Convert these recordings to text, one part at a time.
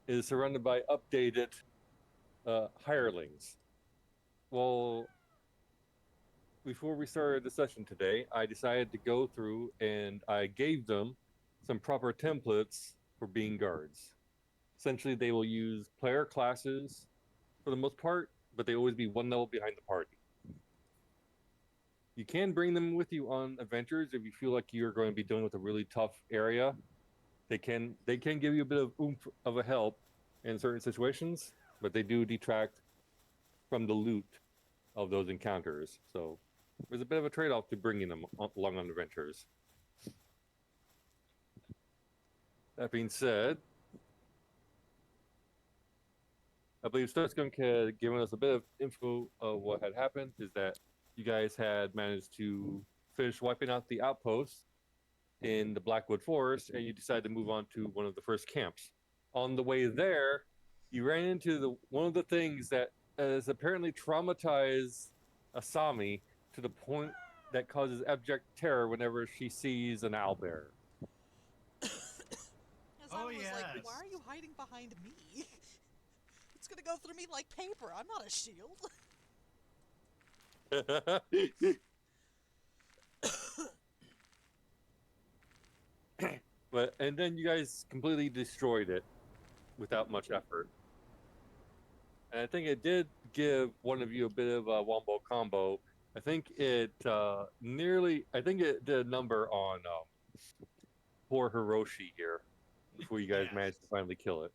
is surrounded by updated hirelings. Well, before we started the session today, I decided to go through and I gave them some proper templates for being guards. Essentially, they will use player classes for the most part, but they always be one level behind the party. You can bring them with you on adventures if you feel like you're going to be dealing with a really tough area. They can give you a bit of oomph of a help in certain situations, but they do detract from the loot of those encounters. So there's a bit of a trade-off to bringing them along on adventures. That being said, I believe Stutzgunk had given us a bit of info of what had happened. Is that you guys had managed to finish wiping out the outposts in the Blackwood Forest, and you decided to move on to one of the first camps. On the way there, you ran into one of the things that has apparently traumatized Asami to the point that causes abject terror whenever she sees an owlbear. Oh, Asami was like, why yes. are you hiding behind me? It's gonna go through me like paper. I'm not a shield. But and then you guys completely destroyed it without much effort. And I think it did give one of you a bit of a wombo combo. I think it I think it did a number on poor Hiroshi here before you guys Yes. managed to finally kill it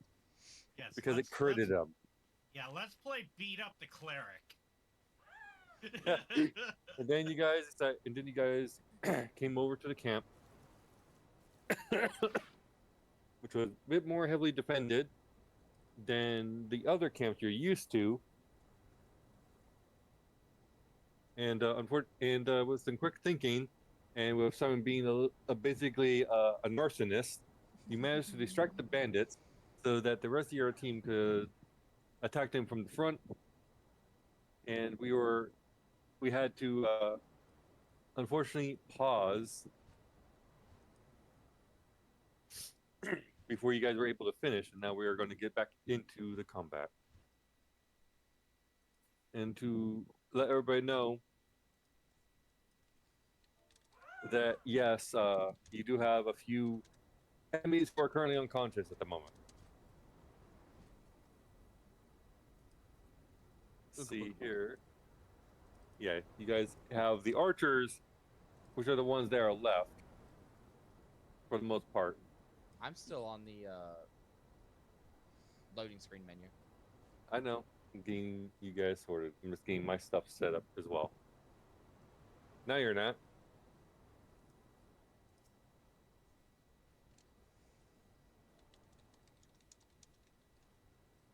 Yes. because it critted him. Let's play beat up the cleric. And then you guys came over to the camp, which was a bit more heavily defended than the other camps you're used to. And with some quick thinking, and with someone being basically a narcissist, you managed to distract the bandits so that the rest of your team could attack them from the front. And we had to unfortunately pause before you guys were able to finish, and now we are going to get back into the combat. And to let everybody know that yes, you do have a few enemies who are currently unconscious at the moment. Let's see here. Yeah, you guys have the archers, which are the ones that are left for the most part. I'm still on the loading screen menu. I know. I'm getting you guys sorted. I'm just getting my stuff set up as well. Now you're not.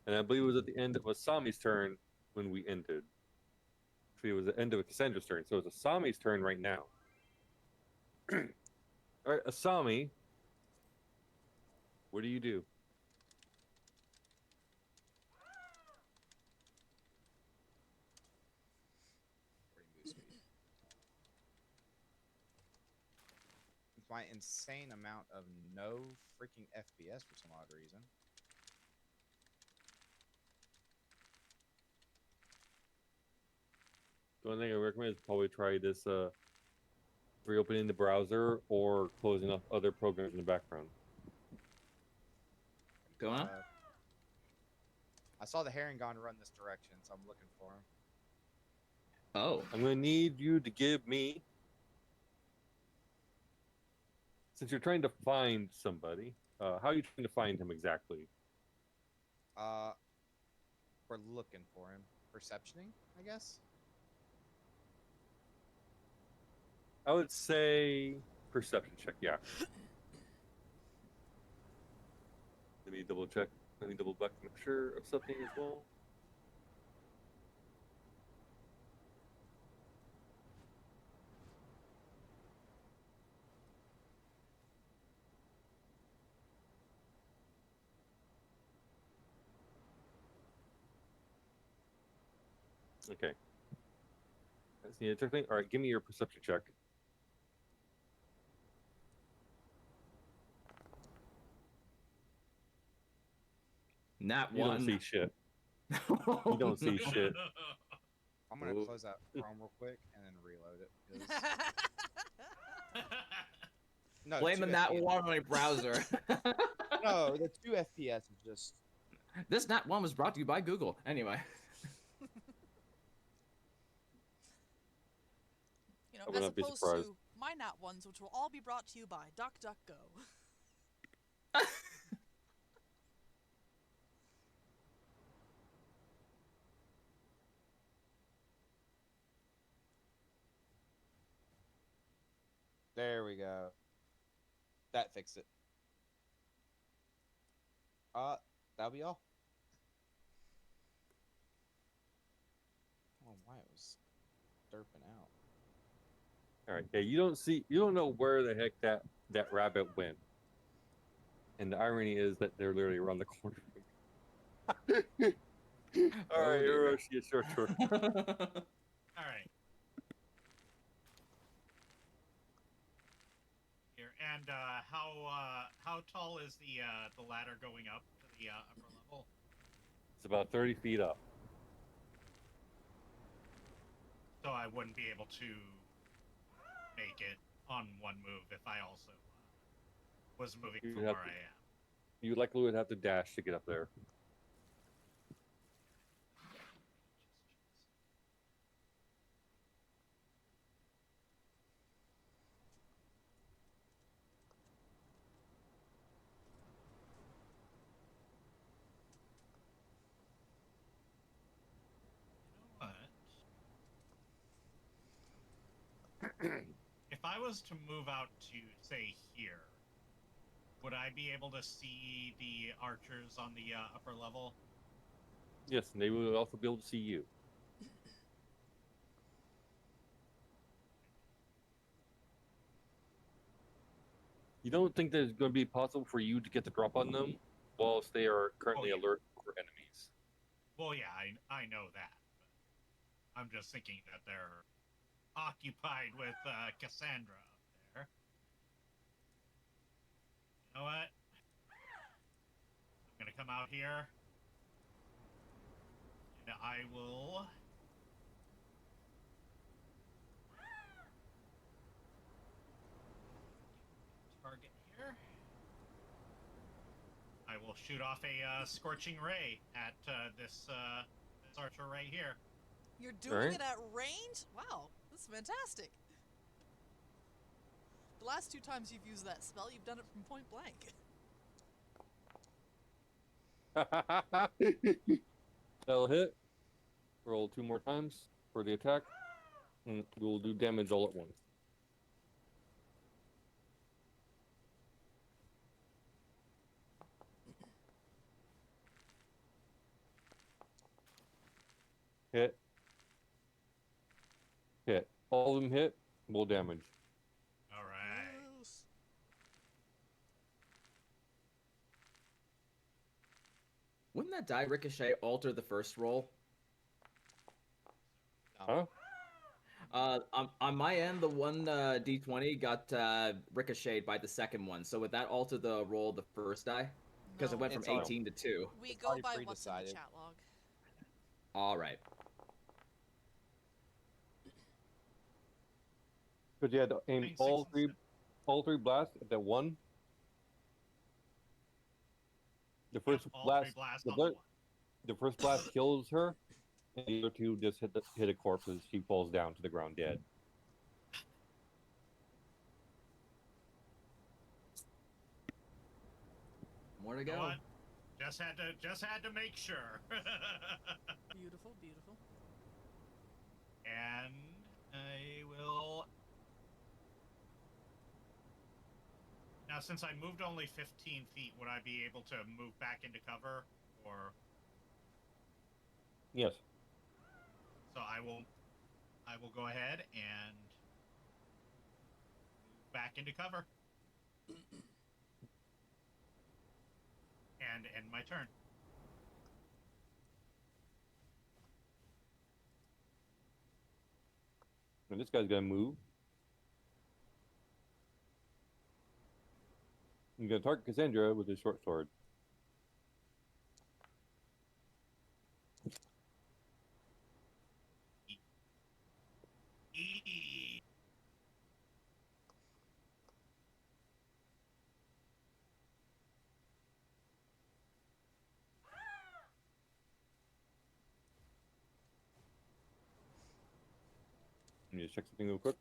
And I believe it was at the end of Asami's turn when we ended. Actually, it was the end of Cassandra's turn, so it's Asami's turn right now. All right, Asami, what do you do? Move speed. With my insane amount of no freaking FPS for some odd reason. The only thing I recommend is probably try this reopening the browser or closing off other programs in the background. Go on. I saw the Herringon run this direction, so I'm looking for him. Oh. I'm going to need you to give me, since you're trying to find somebody, how are you trying to find him exactly? We're looking for him. Perceptioning, I guess? I would say perception check, yeah. Let me double check. Let me double back to make sure of something as well. Okay. That's the other thing. All right, give me your perception check. Nat You don't one. see shit. You don't see shit. I'm gonna Ooh. close out Chrome real quick and then reload it. 'cause- No, Blame the 2 Nat FPS. one on a browser. No, the 2 FPS is just. This Nat one was brought to you by Google. Anyway. You know, I would as not be opposed surprised. to my Nat ones, which will all be brought to you by DuckDuckGo. There we go. That fixed it. That'll be all. I don't know why it was derping out. All right. Yeah, you don't know where the heck that rabbit went. And the irony is that they're literally around the corner. All Oh, right, dear. Hiroshi, it's your turn. All right. Here and how tall is the ladder going up to the upper level? It's about 30 feet up. So I wouldn't be able to make it on one move if I also was moving You'd from have where to- I am. You likely would have to dash to get up there. What? If I was to move out to, say, here, would I be able to see the archers on the upper level? Yes, and they will also be able to see you. You don't think that it's going to be possible for you to get the drop on them whilst they are currently yeah. alert for enemies? Well, yeah, I know that. But I'm just thinking that they're occupied with Cassandra up there. You know what? I'm gonna come out here, and I will. Target here. I will shoot off a scorching ray at this archer right here. You're doing Alright. it at range? Wow, this is fantastic. The last 2 times you've used that spell, you've done it from point blank. That'll hit. Roll 2 more times for the attack. And we'll do damage all at once. Hit. Hit. All of them hit. Roll damage. All right. Yes. Wouldn't that die ricochet alter the first roll? Huh? On my end, the one D20 got ricocheted by the second one. So would that alter the roll of the first die? Because it No. went from It's already- 18 to 2. We It's go already by what's in the pre-decided. chat log. All right. Because you had to aim Between six all and three, seven. all 3 blasts at that one. The first Yep, all blast, three blasts the, on the bla- one. the first blast kills her, and the other 2 just hit a corpse as she falls down to the ground dead. More to You know go. what? Just had to make sure. Beautiful, beautiful. And I will. Now, since I moved only 15 feet, would I be able to move back into cover, or Yes. so I will go ahead and move back into cover and end my turn. And this guy's gonna move. He's gonna target Cassandra with his short sword. Let me just check something real quick.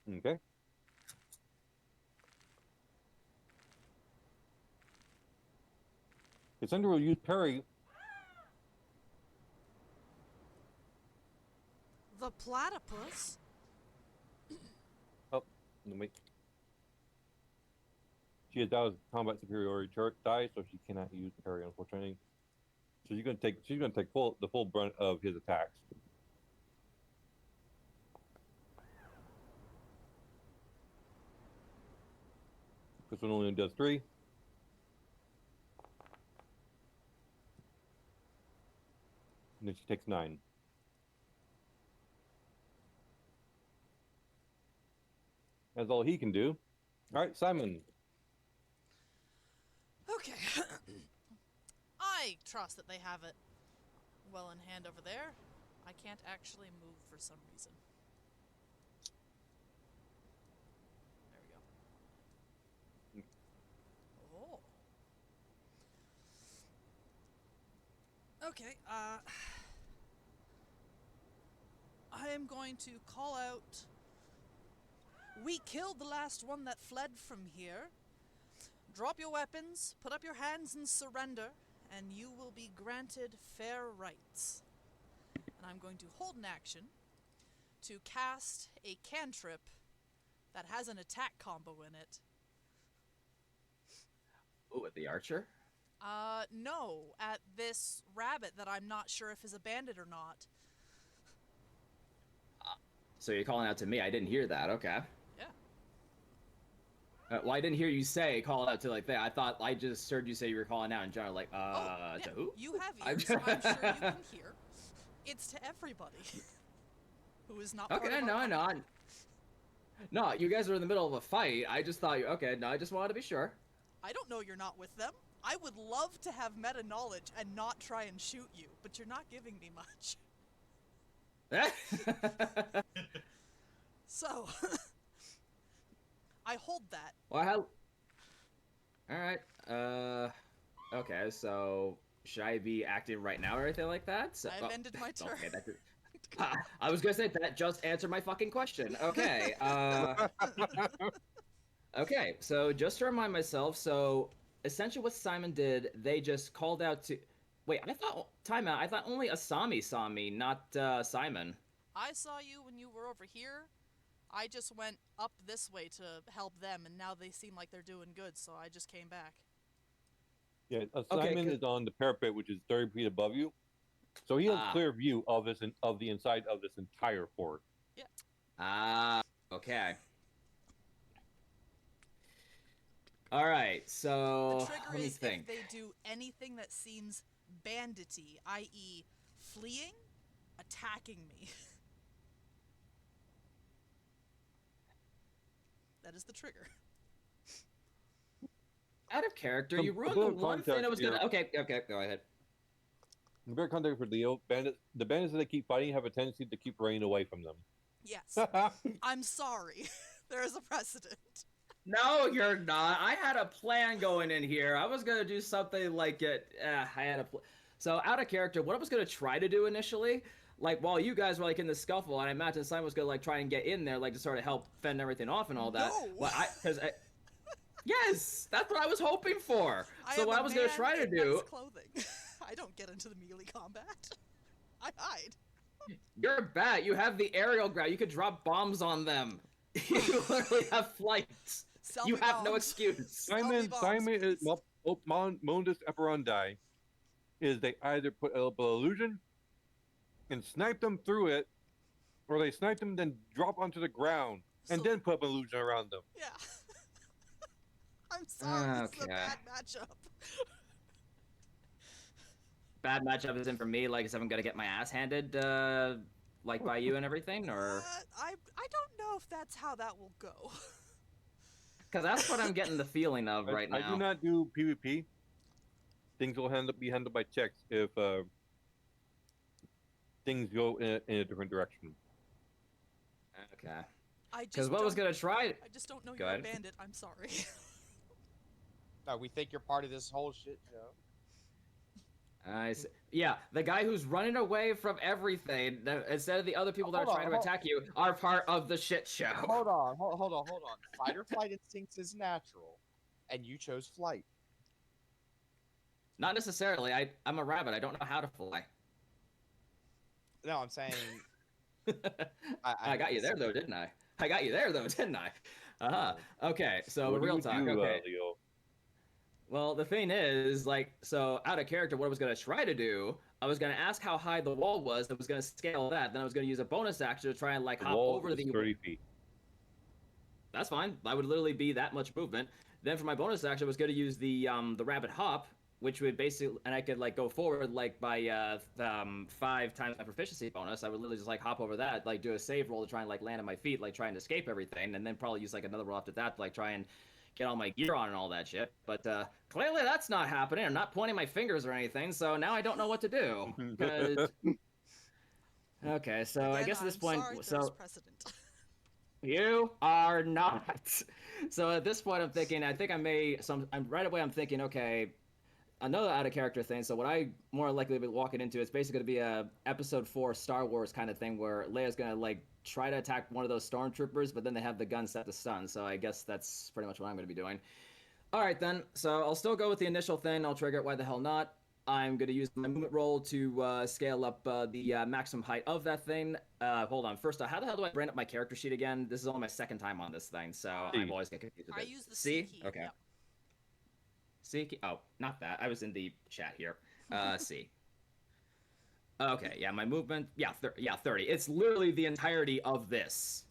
Okay. Cassandra will use parry. The platypus? Oh, wait. She has Dow's combat superiority die, so she cannot use parry, unfortunately. So she's gonna take the full brunt of his attacks. This one only does 3. And then she takes 9. That's all he can do. All right, Simon. Okay. I trust that they have it well in hand over there. I can't actually move for some reason. There we go. Oh. Okay, I am going to call out. We killed the last one that fled from here. Drop your weapons, put up your hands and surrender, and you will be granted fair rights. And I'm going to hold an action to cast a cantrip that has an attack combo in it. Oh, at the archer? No, at this rabbit that I'm not sure if is a bandit or not. So you're calling out to me. I didn't hear that. Okay. Yeah. Well, I didn't hear you say call out to like that. I thought I just heard you say you were calling out in general, like, Yeah, to who? you have ears, so I'm sure you can hear. It's to everybody who is not part Okay, of our no, company. no, you guys were in the middle of a fight. I just thought you. Okay, no, I just wanted to be sure. I don't know you're not with them. I would love to have meta knowledge and not try and shoot you, but you're not giving me much. So, I hold that. Well, all right. Okay. So should I be acting right now or anything like that? So, I've ended my turn. Okay, that I was gonna say that just answered my fucking question. Okay. Okay. So just to remind myself, so essentially what Simon did, they just called out to. Wait, I thought timeout. I thought only Asami saw me, not Simon. I saw you when you were over here. I just went up this way to help them, and now they seem like they're doing good, so I just came back. Yeah, Okay, Simon is on the parapet, which is 30 feet above you. So he has clear view of this of the inside of this entire fort. Yeah. Okay. All right, so The trigger let me is think. if they do anything that seems bandity, i.e. fleeing, attacking me. That is the trigger. Out of character, Some- you a ruined bit the of one thing I context was gonna. here. Okay, go ahead. In very context for Leo, the bandits that they keep fighting have a tendency to keep running away from them. Yes. I'm sorry. There is a precedent. No, you're not. I had a plan going in here. I was gonna do something like it. I had a so out of character. What I was gonna try to do initially, like while you guys were like in the scuffle, and I imagine Simon was gonna like try and get in there, like to sort of help fend everything off and all that. No. Well, yes, that's what I was hoping for. So what I was gonna try to do. Clothing. I don't get into the melee combat. I hide. You're bad. You have the aerial grab. You could drop bombs on them. You literally have flights. Sell You me have no bombs. excuse. Simon bombs, is please. modus operandi is they either put up an illusion and snipe them through it, or they snipe them then drop onto the ground and So- then put up an illusion around them. Yeah. I'm sorry. This is a Okay. bad matchup. Bad matchup is in for me. Like, is I'm gonna get my ass handed, like by you and everything, or I don't know if that's how that will go. because that's what I'm getting the feeling of right I now. do not do PvP. Things will be handled by checks if things go in a different direction. Okay. I Because just what was don't- gonna try? I just don't know Go you're ahead. a bandit. I'm sorry. No, we think you're part of this whole shit show. I see. Yeah, the guy who's running away from everything instead of the other people that Hold are on, trying to attack you are part of the shit show. Hold on, hold on. Fight or flight instincts is natural, and you chose flight. Not necessarily. I'm a rabbit. I don't know how to fly. No, I'm saying I got you there though, didn't I? I got you there though, didn't I? Uh-huh. Okay, so what do real you talk. do, Okay. Leo? Well, the thing is, like, so out of character, what I was gonna try to do, I was gonna ask how high the wall was. I was gonna scale that. Then I was gonna use a bonus action to try and like The hop wall over is the. 30 feet. That's fine. That would literally be that much movement. Then for my bonus action, I was gonna use the rabbit hop, which would basically, and I could like go forward like by 5 times my proficiency bonus. I would literally just like hop over that, like do a save roll to try and like land on my feet, like try and escape everything, and then probably use like another roll after that to like try and get all my gear on and all that shit. But clearly that's not happening. I'm not pointing my fingers or anything, so now I don't know what to do. 'Cause- Okay, so I Again, guess at this I'm point, sorry, there's so precedent. you are not. So at this point, I'm thinking. I think I may. I'm right away. I'm thinking. Okay, another out of character thing. So what I more likely be walking into is basically going to be a episode 4 Star Wars kind of thing where Leia's going to like try to attack one of those stormtroopers, but then they have the gun set to stun. So I guess that's pretty much what I'm going to be doing. All right then. So I'll still go with the initial thing. I'll trigger it. Why the hell not? I'm going to use my movement roll to scale up the maximum height of that thing. Hold on. First, how the hell do I bring up my character sheet again? This is only my second time on this thing, so I've always get confused with I it. use the C C key. Okay. Yep. C key. Oh, not that. I was in the chat here. C. Okay, yeah, my movement. Yeah, 30. It's literally the entirety of this.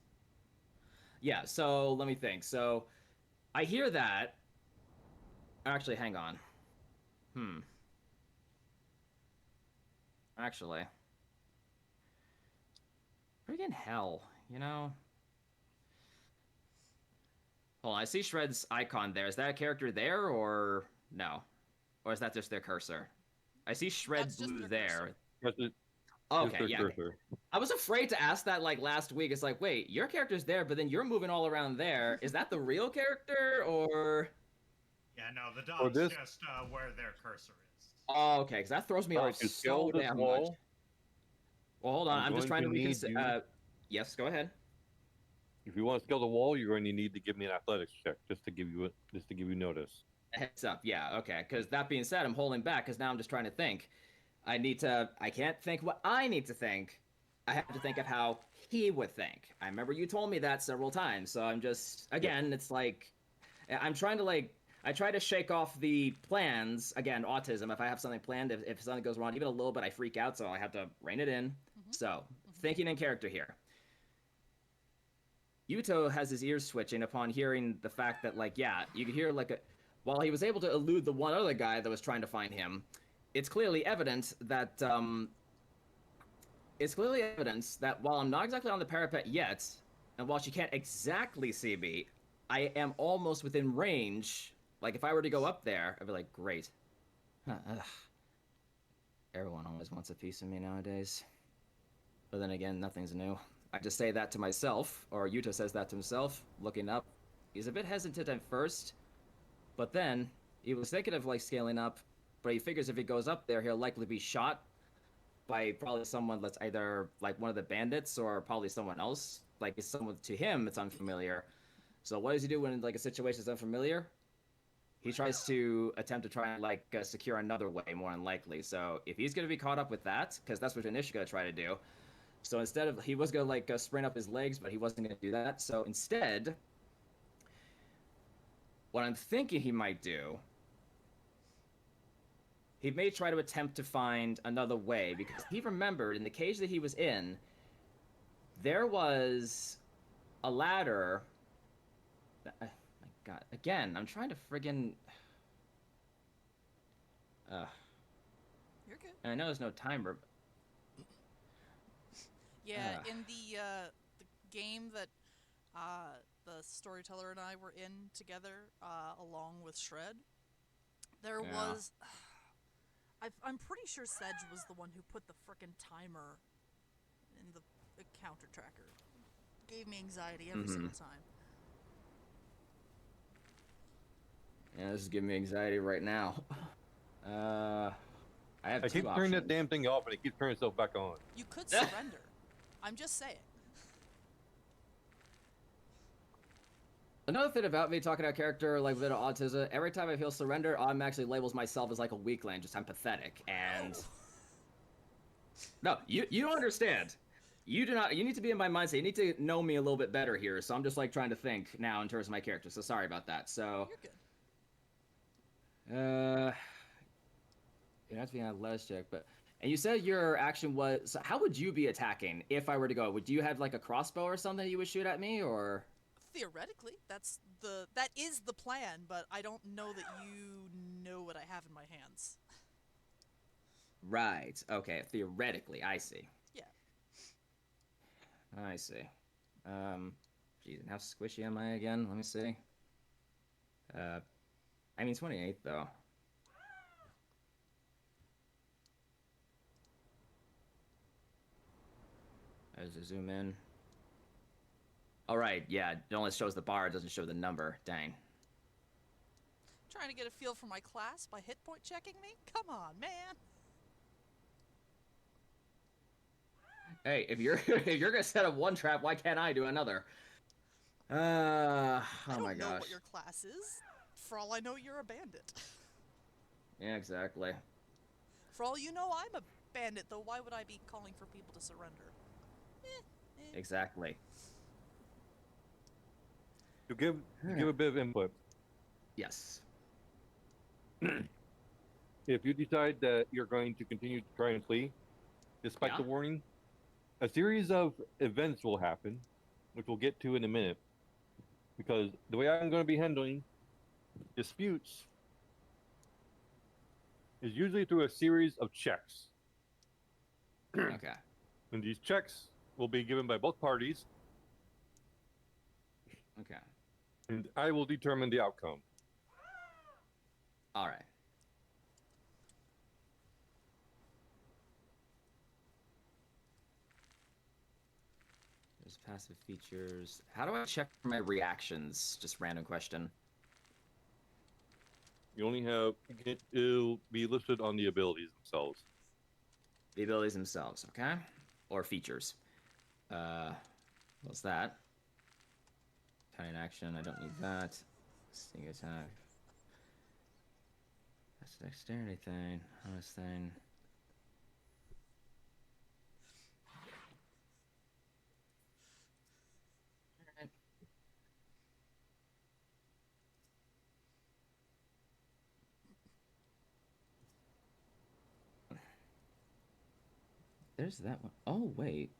Yeah, so let me think. So I hear that. Actually, hang on. Actually. Friggin' hell, you know? Hold on, I see Shred's icon there. Is that a character there, or no? Or is that just their cursor? I see Shred That's just Blue their there. That's it. Okay, Just yeah. their cursor. I was afraid to ask that like last week. It's like, wait, your character's there, but then you're moving all around there. Is that the real character, or? Yeah, no, the Or dog's this- just where their cursor is. Oh, okay, because that throws me All right, off to so scale this damn much. wall, Well, hold on. I'm I'm just going trying to to need reconsider. you- Yes, go ahead. if you want to scale the wall, you're going to need to give me an athletics check just to give you notice. A heads up, yeah, okay. Because that being said, I'm holding back because now I'm just trying to think. I can't think what I need to think. I have to think of how he would think. I remember you told me that several times, so I'm just, again, it's like, I'm trying to like, I try to shake off the plans. Again, autism. If I have something planned, if something goes wrong even a little bit, I freak out. So I have to rein it in. So thinking in character here. Yuto has his ears switching upon hearing the fact that, like, yeah, you could hear like while he was able to elude the one other guy that was trying to find him, it's clearly evident that while I'm not exactly on the parapet yet, and while she can't exactly see me, I am almost within range. Like, if I were to go up there, I'd be like, great. Ugh. Everyone always wants a piece of me nowadays. But then again, nothing's new. I just say that to myself, or Yuta says that to himself, looking up. He's a bit hesitant at first, but then he was thinking of, like, scaling up, but he figures if he goes up there, he'll likely be shot by probably someone that's either, like, one of the bandits or probably someone else. Like, it's someone, to him, it's unfamiliar. So what does he do when, like, a situation is unfamiliar? He tries to attempt to try and, like, secure another way, more unlikely. So if he's going to be caught up with that, because that's what Anish going to try to do. So instead of, he was going to, like, sprint up his legs, but he wasn't going to do that. So instead, what I'm thinking he might do, he may try to attempt to find another way, because he remembered in the cage that he was in, there was a ladder. My God, again, I'm trying to friggin'. You're good. And I know there's no timer. Yeah, Ah. in the game that the storyteller and I were in together, along with Shred, there Yeah. was. I'm pretty sure Sedge was the one who put the frickin' timer in the counter tracker. gave me anxiety every Mhm. single time. Yeah, this is giving me anxiety right now. I have I two keep turning that options. damn thing off, and it keeps turning itself back on. You could surrender. I'm just saying. Another thing about me talking to a character like with a bit of autism, every time I feel surrender, I'm actually labels myself as like a weakling, just I'm pathetic. And no, you don't understand. You do not. You need to be in my mindset. You need to know me a little bit better here. So I'm just like trying to think now in terms of my character. So sorry about that. So You're good. it has to be on a athletics check, but and you said your action was. So how would you be attacking if I were to go? Would you have like a crossbow or something you would shoot at me, or? Theoretically, that is the plan, but I don't know that you know what I have in my hands. Right. Okay. Theoretically, I see. Yeah. I see. Geez, and how squishy am I again? Let me see. I mean 28 though. I just zoom in. All right. Yeah. It only shows the bar. It doesn't show the number. Dang. Trying to get a feel for my class by hit point checking me? Come on, man. Hey, if you're if you're gonna set up one trap, why can't I do another? Oh I don't my know gosh. what your class is. For all I know, you're a bandit. Yeah, exactly. For all you know, I'm a bandit, though why would I be calling for people to surrender? Exactly. To give a bit of input, Yes. if you decide that you're going to continue to try and flee, despite Yeah. the warning, a series of events will happen, which we'll get to in a minute. Because the way I'm going to be handling disputes is usually through a series of checks. Okay. And these checks will be given by both parties, Okay. and I will determine the outcome. All right. There's passive features. How do I check for my reactions? Just random question. You only have, it'll be listed on the abilities themselves. The abilities themselves, okay? Or features. What's that? Kind action, I don't need that. Sting attack. That's the dexterity thing. Honest thing. Alright. There's that one. Oh, wait.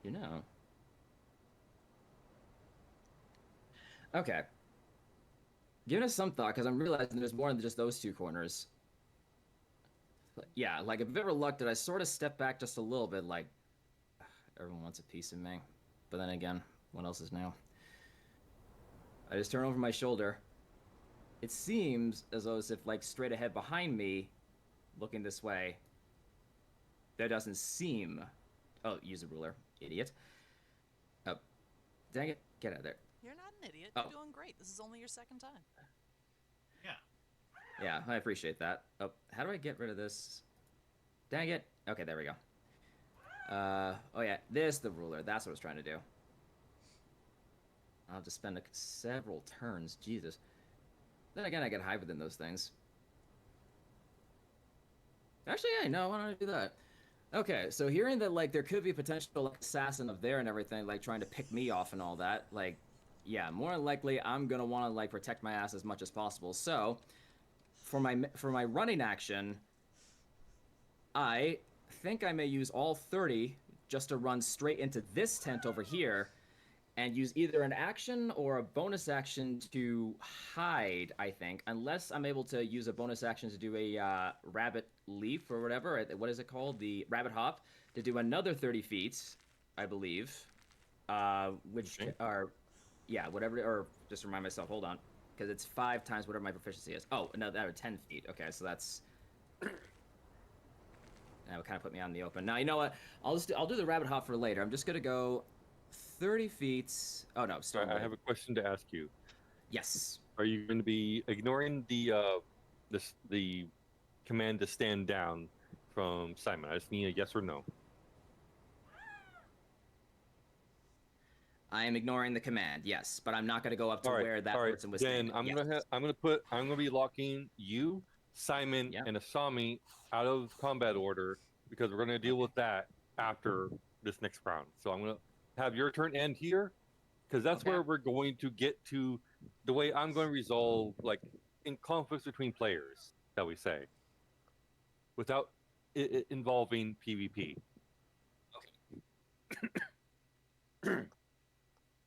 You know. Okay. Giving us some thought, because I'm realizing there's more than just those two corners. But yeah, like a bit reluctant, I sort of step back just a little bit, like, everyone wants a piece of me. But then again, what else is new? I just turn over my shoulder. It seems as though as if, like, straight ahead behind me, looking this way, there doesn't seem... Oh, use a ruler. Idiot. Oh, dang it. Get out of there. You're not an idiot. Oh. You're doing great. This is only your second time. Yeah. Yeah, I appreciate that. Oh, how do I get rid of this? Dang it. Okay, there we go. Oh yeah, this the ruler. That's what I was trying to do. I'll have to spend several turns. Jesus. Then again, I get hide within those things. Actually, yeah, no, why don't I do that? Okay, so hearing that, like, there could be a potential like, assassin up there and everything, like, trying to pick me off and all that, like, yeah, more than likely, I'm gonna want to, like, protect my ass as much as possible. So, for my running action, I think I may use all 30 just to run straight into this tent over here and use either an action or a bonus action to hide, I think, unless I'm able to use a bonus action to do a rabbit leap or whatever. What is it called? The rabbit hop, to do another 30 feet, I believe. Which Okay. are, yeah, whatever, or just remind myself, hold on, because it's 5 times whatever my proficiency is. Oh, another 10 feet. Okay, so that's... Okay, kind of put me out in the open. Now, you know what? I'll do the rabbit hop for later. I'm just gonna go 30 feet. Oh no, still. Sorry, I have a question to ask you. Yes. Are you going to be ignoring the command to stand down from Simon? I just need a yes or no. I am ignoring the command, yes, but I'm not going to go up to All right, where that all right. person was Then standing. I'm gonna be locking you, Simon, Yeah. and Asami out of combat order because we're gonna deal with that after this next round. So I'm gonna have your turn end here because that's Okay. where we're going to get to the way I'm going to resolve like in conflicts between players, shall we say, without it involving PvP.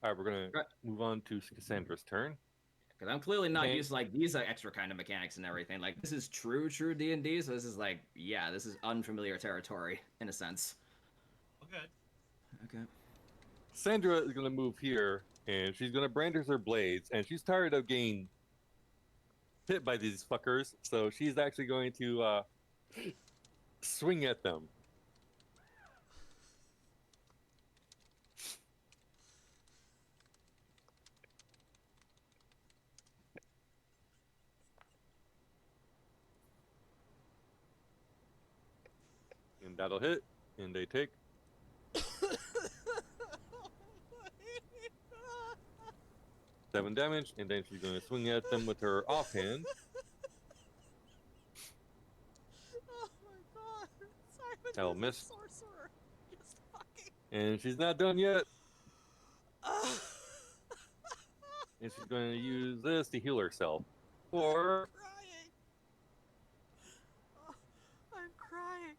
All right, we're gonna Right. move on to Cassandra's turn. Because I'm clearly not Okay. used to like these extra kind of mechanics and everything. Like this is true D&D, so this is like, yeah, this is unfamiliar territory in a sense. Well, good. Okay. Sandra is going to move here, and she's going to brandish her blades, and she's tired of getting hit by these fuckers, so she's actually going to swing at them. And that'll hit, and they take 7 damage, and then she's going to swing at them with her offhand. Oh my god. Simon That'll is a miss. sorcerer. Just fucking. And she's not done yet, Ah. and she's going to use this to heal herself. Or Crying. Oh, I'm crying.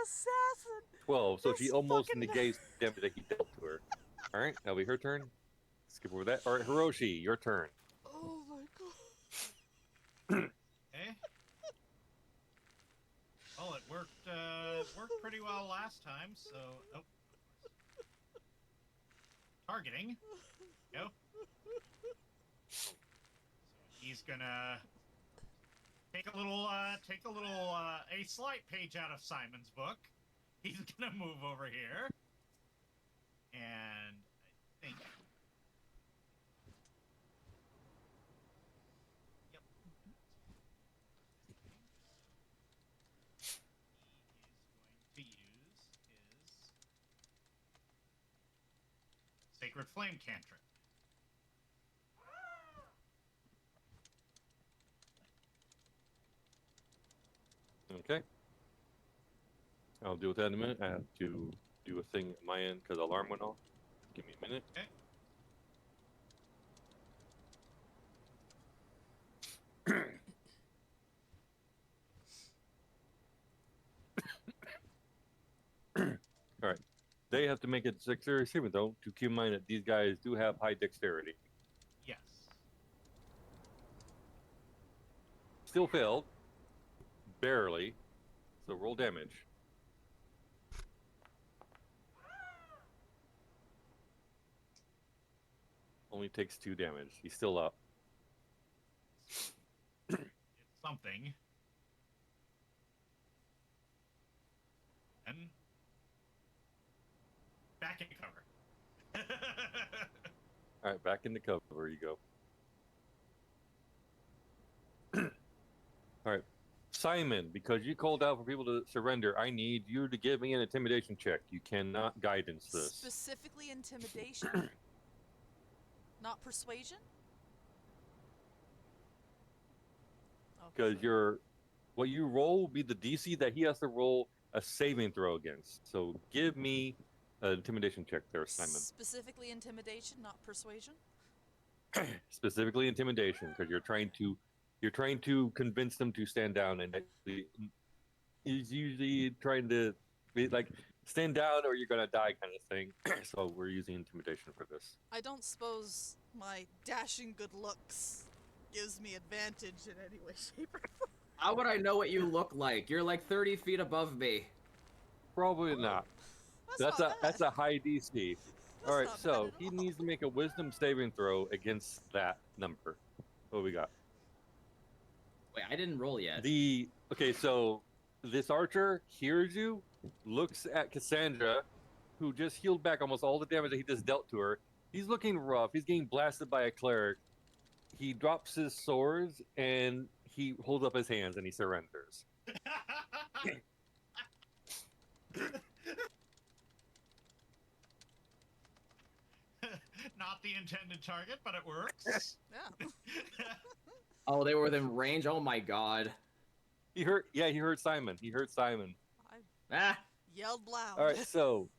Assassin. 12, so she This almost fucking- negates the damage that he dealt to her. All right, that'll be her turn. Skip over that. All right, Hiroshi, your turn. Oh my god. Okay. Well, it worked pretty well last time, so targeting. Go. So he's gonna take a little a slight page out of Simon's book. He's gonna move over here, and I think. Yep. He is going to use his Sacred Flame cantrip. Okay. I'll deal with that in a minute. I have to do a thing at my end because the alarm went off. Give me a minute. Okay. All right. They have to make a dexterity saving though. To keep in mind that these guys do have high dexterity. Yes. Still failed. Barely. So roll damage. Only takes 2 damage. He's still up. It's something. And back in cover. All right, back in the cover you go. All right. Simon, because you called out for people to surrender, I need you to give me an intimidation check. You cannot guidance this. Specifically intimidation? Not persuasion? Because what you roll will be the DC that he has to roll a saving throw against. So give me an intimidation check there, Simon. Specifically intimidation, not persuasion? Specifically intimidation, because you're trying to convince them to stand down, and actually he's usually trying to be like stand down or you're gonna die kind of thing. So we're using intimidation for this. I don't suppose my dashing good looks gives me advantage in any way, shape, or form. How would I know what you look like? You're like 30 feet above me. Probably not. That's not That's bad. a high DC. That's All right, not so bad at he all. needs to make a wisdom saving throw against that number. What do we got? Wait, I didn't roll yet. Okay, so This archer hears you, looks at Cassandra, who just healed back almost all the damage that he just dealt to her. He's looking rough. He's getting blasted by a cleric. He drops his swords and he holds up his hands and he surrenders. Not the intended target, but it works. Yeah. Oh, they were within range. Oh my god. He heard Simon. He heard Simon. I Ah. yelled loud. All right, so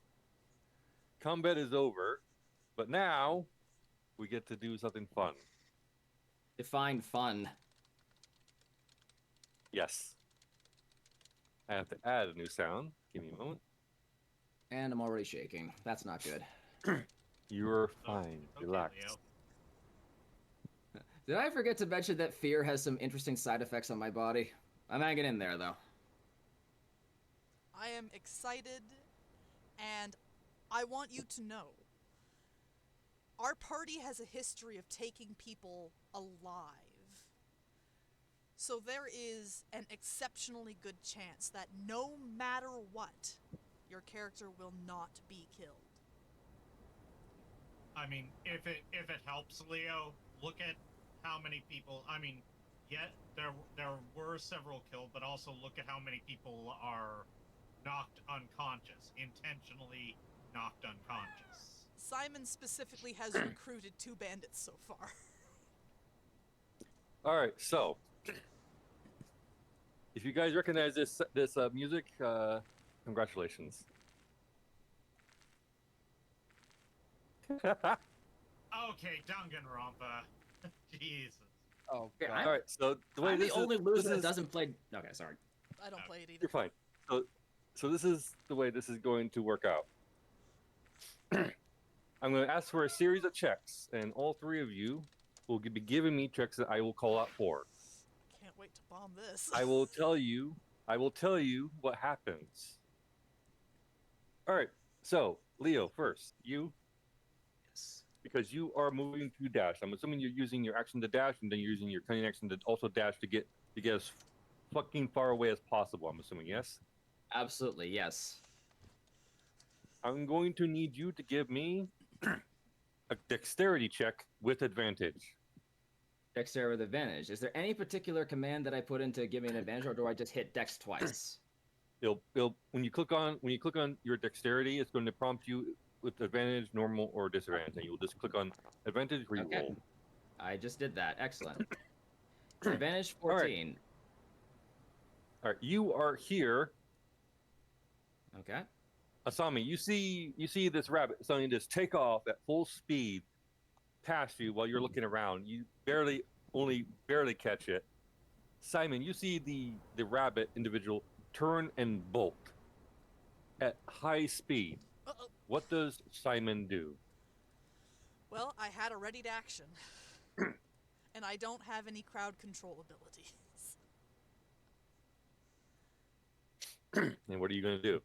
combat is over, but now we get to do something fun. Define fun. Yes. I have to add a new sound. Give me a moment. And I'm already shaking. That's not good. You're fine. Okay, Relax. Leo. Did I forget to mention that fear has some interesting side effects on my body? I'm hanging in there, though. I am excited, and I want you to know our party has a history of taking people alive. So there is an exceptionally good chance that no matter what, your character will not be killed. I mean, if it helps, Leo, look at how many people. I mean, yet there were several killed, but also look at how many people are knocked unconscious, intentionally knocked unconscious. Simon specifically has recruited 2 bandits so far. All right, so if you guys recognize this music, congratulations. Okay, Danganronpa. Jesus. Oh, Yeah, God. All right, so the way I'm the this only is, loser this that is- doesn't play. Okay, sorry. I don't play it either. You're fine. So this is the way this is going to work out. I'm going to ask for a series of checks, and all 3 of you will be giving me checks that I will call out for. Can't wait to bomb this. I will tell you what happens. All right. So, Leo, first, you, Yes. because you are moving to dash. I'm assuming you're using your action to dash, and then you're using your cunning action to also dash to get as fucking far away as possible. I'm assuming, yes. Absolutely, yes. I'm going to need you to give me a dexterity check with advantage. Dexterity with advantage. Is there any particular command that I put in to give me an advantage, or do I just hit Dex twice? It'll when you click on your dexterity, it's going to prompt you with advantage, normal, or disadvantage, and you'll just click on advantage where you Okay. roll. I just did that. Excellent. Advantage All right. 14. All right, you are here. Okay. Asami, you see this rabbit suddenly just take off at full speed past you while you're looking around. You only barely catch it. Simon, you see the rabbit individual turn and bolt at high speed. Uh-oh. What does Simon do? Well, I had a ready to action. And I don't have any crowd control abilities. And what are you going to do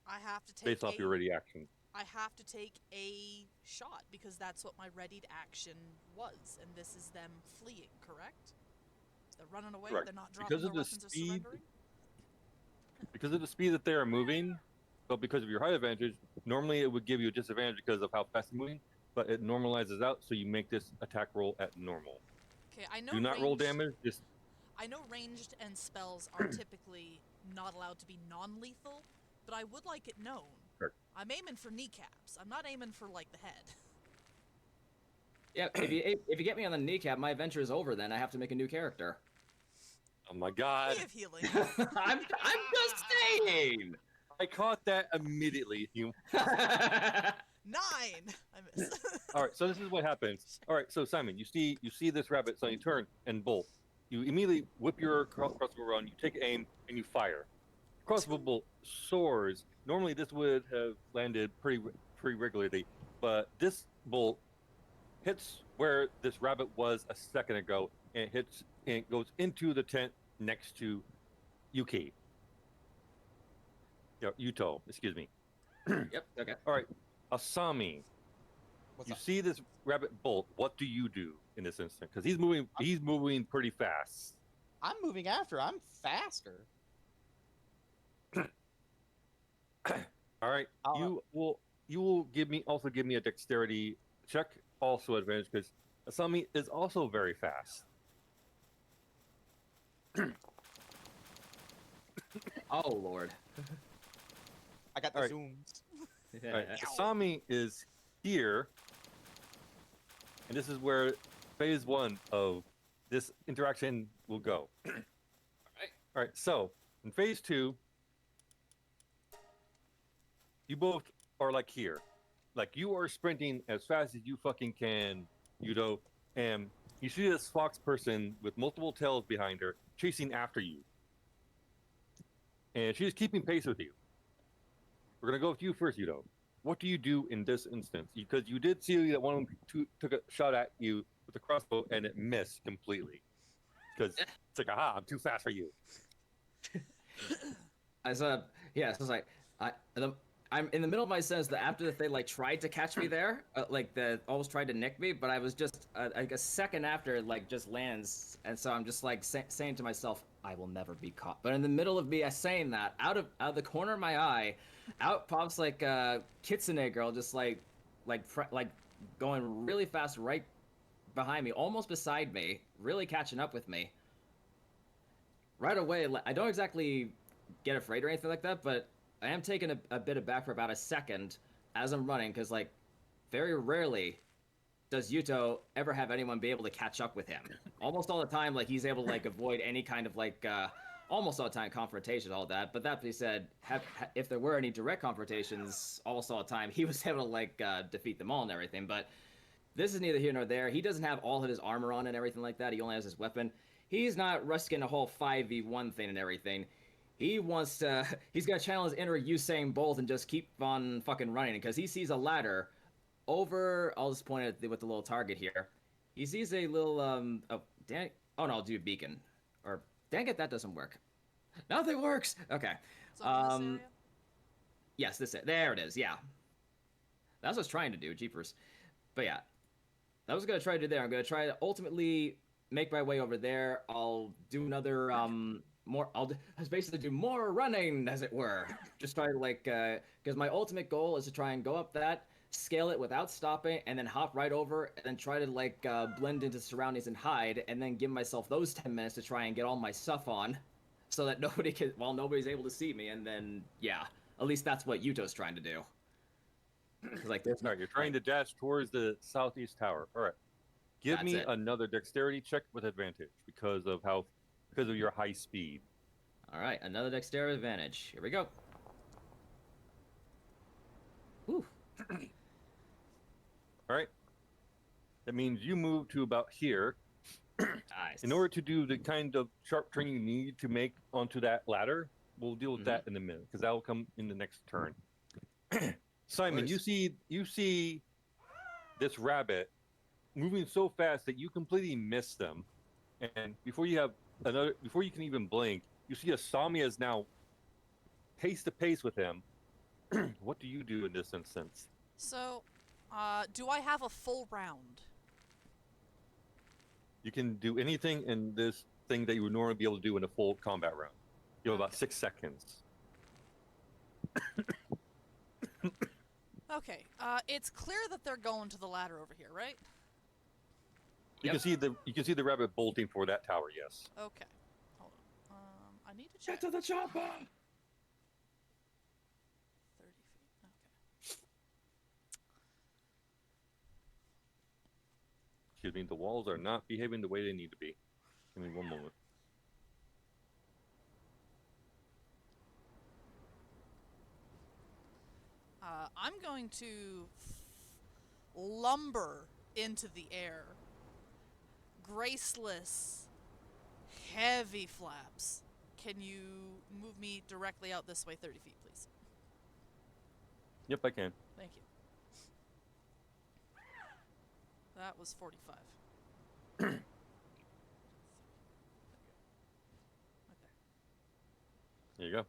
I have to take based off your ready action? I have to take a shot because that's what my readied action was, and this is them fleeing, correct? They're running away, Correct. they're not dropping Because their of the weapons or speed- surrendering? Because of the speed that they are moving, but because of your height advantage, normally it would give you a disadvantage because of how fast you're moving, but it normalizes out, so you make this attack roll at normal. Okay, I know Do not roll ranged- damage, just I know ranged and spells are typically not allowed to be non-lethal, but I would like it known. Sure. I'm aiming for kneecaps. I'm not aiming for, like, the head. Yeah, if you get me on the kneecap, my adventure is over. Then I have to make a new character. oh my god. We have healing. I'm just saying. I caught that immediately. You 9! I miss. All right, so this is what happens. All right, so Simon, you see this rabbit, so you turn and bolt. You immediately whip your crossbow around, you take aim, and you fire. Crossbow bolt soars. Normally, this would have landed pretty regularly, but this bolt hits where this rabbit was a second ago, and it goes into the tent next to Yuki. Yeah, Yuto, excuse me. Yep. Okay. All right, Asami. What's You up? see this rabbit bolt. What do you do in this instant? Because he's moving pretty fast. I'm moving after. I'm faster. All right. I'll- You will give me a dexterity check, also advantage because Asami is also very fast. Oh lord. I got the Alright. zooms. All right. Asami is here, and this is where phase one of this interaction will go. All right. So in phase two, you both are like here, like you are sprinting as fast as you fucking can, and you see this fox person with multiple tails behind her chasing after you, and she's keeping pace with you. We're gonna go with you first, Yudo. What do you do in this instance? Because you did see that one of them took a shot at you with a crossbow and it missed completely. Because it's like, aha, I'm too fast for you. I said, yeah, so it's like, I'm in the middle of my sentence that after that they like tried to catch me there, like the almost tried to nick me, but I was just like a second after it like just lands, and so I'm just like saying to myself, I will never be caught. But in the middle of me saying that, out of the corner of my eye, out pops like a kitsune girl, just like going really fast right behind me, almost beside me, really catching up with me. Right away, I don't exactly get afraid or anything like that, but I am taking a bit aback for about a second as I'm running, because like very rarely does Yuto ever have anyone be able to catch up with him. Almost all the time, like he's able to like avoid any kind of like almost all the time confrontation, all that. But that being said, if there were any direct confrontations, almost all the time he was able to like defeat them all and everything. But this is neither here nor there. He doesn't have all of his armor on and everything like that. He only has his weapon. He's not risking a whole 5v1 thing and everything. He wants to. He's gonna channel his inner Usain Bolt and just keep on fucking running because he sees a ladder over. I'll just point at with the little target here. He sees a little Oh, dang. Oh no, I'll do a beacon. Or dang it, that doesn't work. Nothing works. Okay. So in this area? Yes, there it is. Yeah. That's what I was trying to do. Jeepers. But yeah, that was gonna try to do there. I'm gonna try to ultimately make my way over there. I'll do another more. I'll basically do more running, as it were. Just try to like because my ultimate goal is to try and go up that, scale it without stopping, and then hop right over, and then try to like blend into surroundings and hide, and then give myself those 10 minutes to try and get all my stuff on, so that nobody's able to see me, and then yeah, at least that's what Yuto's trying to do. 'Cause, like there's All right, you're trying to dash towards the southeast tower. All right. Give That's me it. another dexterity check with advantage because of your high speed. All right, another dexterity advantage. Here we go. Whew. All right. That means you move to about here. Nice. In order to do the kind of sharp turn you need to make onto that ladder, we'll deal with that in a minute because that will come in the next turn. Simon, you see this rabbit moving so fast that you completely miss them, and before you can even blink, you see Asami is now pace to pace with him. What do you do in this instance? So, do I have a full round? You can do anything in this thing that you would normally be able to do in a full combat round. You have about 6 seconds. Okay, it's clear that they're going to the ladder over here, right? You can see the rabbit bolting for that tower. Yes. Okay. Hold on. I need to check. Get to the chopper. 30 feet. Okay. Excuse me. The walls are not behaving the way they need to be. Give me one moment. I'm going to lumber into the air. Graceless, heavy flaps. Can you move me directly out this way 30 feet, please? Yep, I can. Thank you. That was 45. Right there. There you go.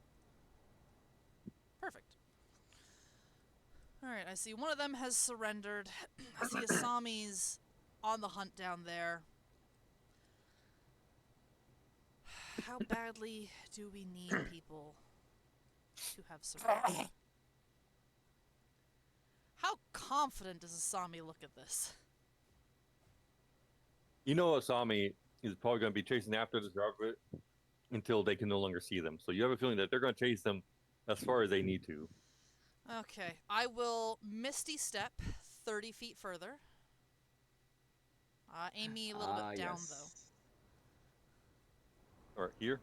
Perfect. Alright, I see one of them has surrendered. I see Asami's on the hunt down there. How badly do we need people? to have survived. How confident does Asami look at this? You know, Asami is probably going to be chasing after this rabbit until they can no longer see them. So you have a feeling that they're going to chase them as far as they need to. Okay, I will Misty Step 30 feet further. Aim me a little bit down, though. All right, here?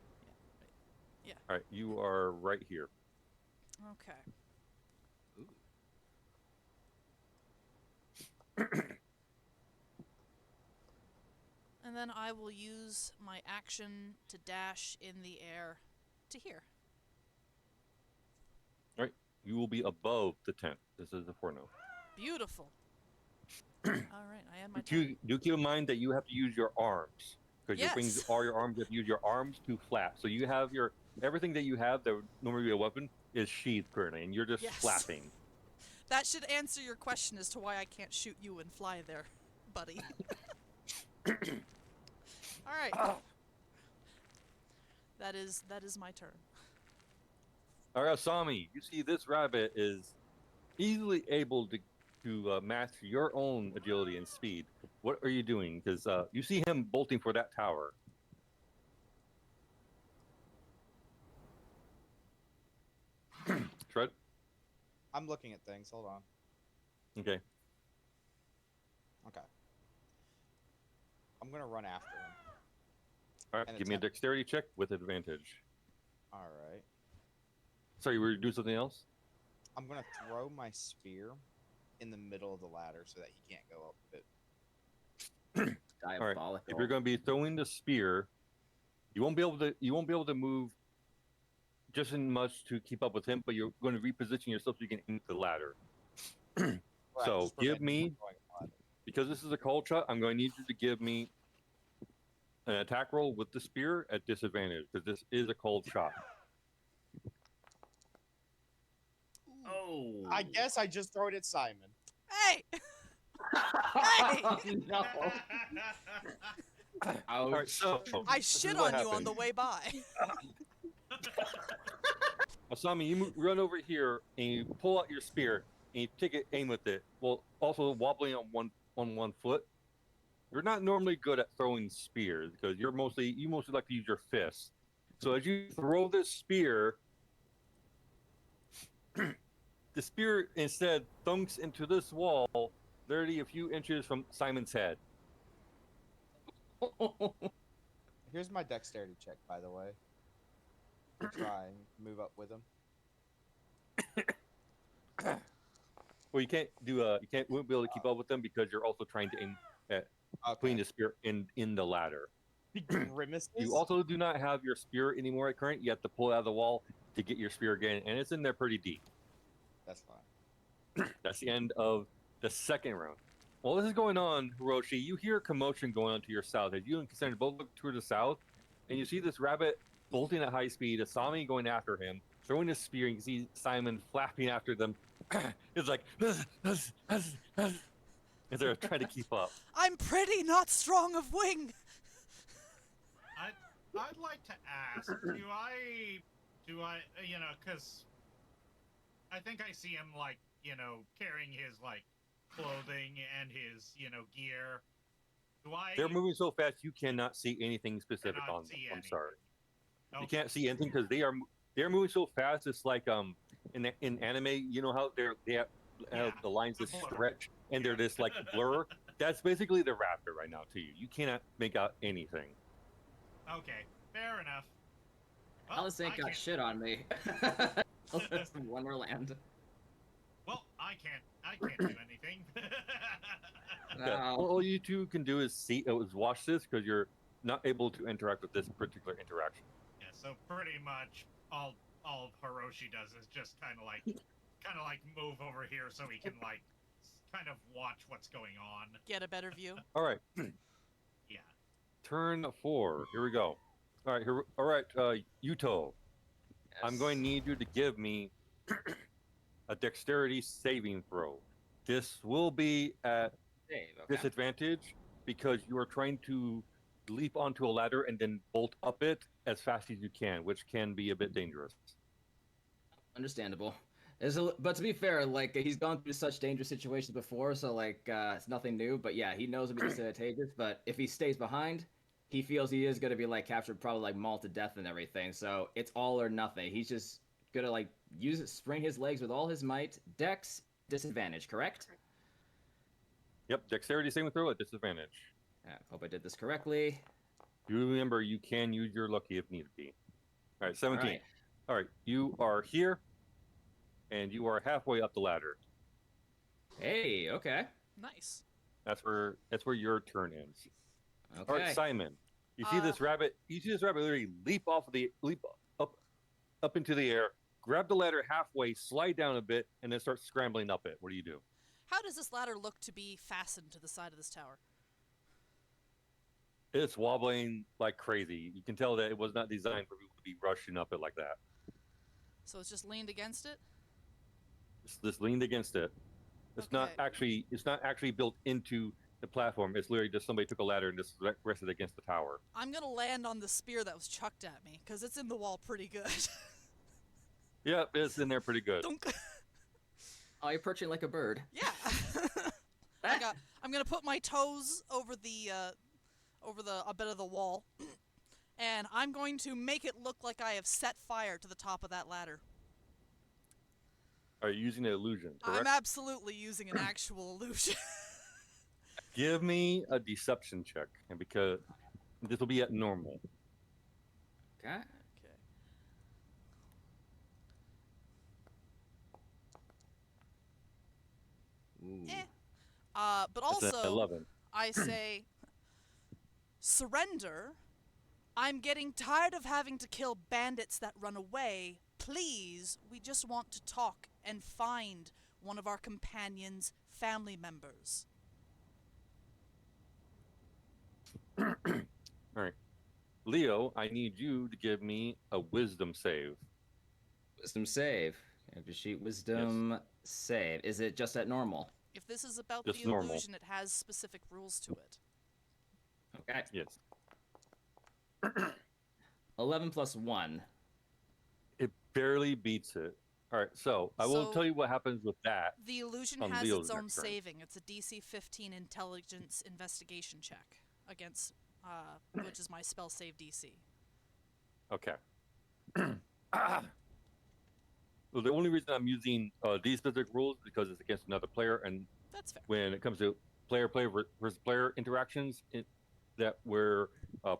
Yeah. All right, you are right here. Okay. And then I will use my action to dash in the air to here. All right, you will be above the tent. This is the foreknow. Beautiful. All right, I have my turn. Do keep in mind that you have to use your arms. Because Yes. your wings are your arms. You have to use your arms to flap. So you have your everything that you have that would normally be a weapon is sheathed currently, and you're just Yes. flapping. That should answer your question as to why I can't shoot you and fly there, buddy. All right. That is my turn. All right, Asami, you see this rabbit is easily able to match your own agility and speed. What are you doing? Because you see him bolting for that tower. Shred? I'm looking at things. Hold on. Okay. Okay. I'm gonna run after him. All right, And give me a attempt- dexterity check with advantage. All right. Sorry, were you doing something else? I'm gonna throw my spear in the middle of the ladder so that he can't go up it. Diabolical. If you're going to be throwing the spear, you won't be able to move just as much to keep up with him, but you're going to reposition yourself so you can aim the ladder. Right, So just give prevent him me, from going up the ladder. because this is a cold shot, I'm going to need you to give me an attack roll with the spear at disadvantage, because this is a cold shot. Oh. I guess I just throw it at Simon. Hey! Hey! No. Ouch. All right, so I this is shit what on you on happened. the way by. Asami, you run over here and you pull out your spear and you take it, aim with it. Well, also wobbling on one foot. You're not normally good at throwing spears because you mostly like to use your fists. So as you throw this spear, the spear instead thunks into this wall, literally a few inches from Simon's head. Here's my dexterity check, by the way. To try and move up with him. Well, you won't be able to keep up with them because you're also trying to aim at putting the spear in the ladder. He grimaces. You also do not have your spear anymore at current. You have to pull it out of the wall to get your spear again, and it's in there pretty deep. That's fine. That's the end of the second round. While this is going on, Hiroshi, you hear a commotion going on to your south. As you and Cassandra both look toward the south, and you see this rabbit bolting at high speed, Asami going after him, throwing his spear, and you see Simon flapping after them. It's like, as they're trying to keep up. I'm pretty not strong of wing. I'd like to ask, do I, because I think I see him, like, carrying his, like, clothing and his, gear. Do I... They're moving so fast you cannot see anything specific cannot on them. see I'm anything? sorry. Okay. You can't see anything because they're moving so fast. It's like in anime, you know how they have Yeah, the lines that the blur. stretch and they're this like blur. That's basically the raptor right now to you. You cannot make out anything. Okay, fair enough. Alice ain't I got can't- shit on me. That's from Wonderland. Well, I can't do anything. Yeah. No. All you two can do is watch this because you're not able to interact with this particular interaction. Yeah, so pretty much all Hiroshi does is just kind of like move over here so he can like kind of watch what's going on. Get a better view. All right, Yeah. turn 4. Here we go. All right, Yuto. I'm going to need you to give me a dexterity saving throw. This will be at Dave, okay. disadvantage because you are trying to leap onto a ladder and then bolt up it as fast as you can, which can be a bit dangerous. Understandable. But to be fair, like he's gone through such dangerous situations before, so like it's nothing new. But yeah, he knows it'll be disadvantageous. But if he stays behind, he feels he is gonna be like captured, probably like mauled to death and everything. So it's all or nothing. He's just gonna like use it, spring his legs with all his might. Dex disadvantage, correct? Yep, dexterity saving throw at disadvantage. Yeah, hope I did this correctly. You remember you can use your lucky if need be. All right, 17. All right. All right, you are here, and you are halfway up the ladder. Hey, okay. Nice. That's where your turn ends. Okay. All right, Simon. You see this rabbit? You see this rabbit literally leap up into the air, grab the ladder halfway, slide down a bit, and then start scrambling up it. What do you do? How does this ladder look to be fastened to the side of this tower? It's wobbling like crazy. You can tell that it was not designed for people to be rushing up it like that. So it's just leaned against it? It's just leaned against it. It's not actually built into the platform. It's literally just somebody took a ladder and just rested against the tower. I'm gonna land on the spear that was chucked at me, because it's in the wall pretty good. Yep, it's in there pretty good. Dunk. Oh, you're perching like a bird. Yeah. I'm gonna put my toes over a bit of the wall, and I'm going to make it look like I have set fire to the top of that ladder. Are you using an illusion, correct? I'm absolutely using an actual illusion. Give me a deception check, and because this will be at normal. Okay. Okay. Ooh. But It's an also, 11. I say, surrender. I'm getting tired of having to kill bandits that run away. Please, we just want to talk and find one of our companions' family members. All right, Leo, I need you to give me a wisdom save. Wisdom save. Character sheet wisdom save. Is it just at normal? If this is about Just the normal. illusion, it has specific rules to it. Okay. Yes. 11 plus 1. It barely beats it. All right, so I will So- tell you what happens with that. The illusion On has Leo's its own next turn. saving. It's a DC 15 intelligence investigation check against, which is my spell save DC. Okay. Well, the only reason I'm using these specific rules is because it's against another player, and That's fair. when it comes to player versus player interactions, where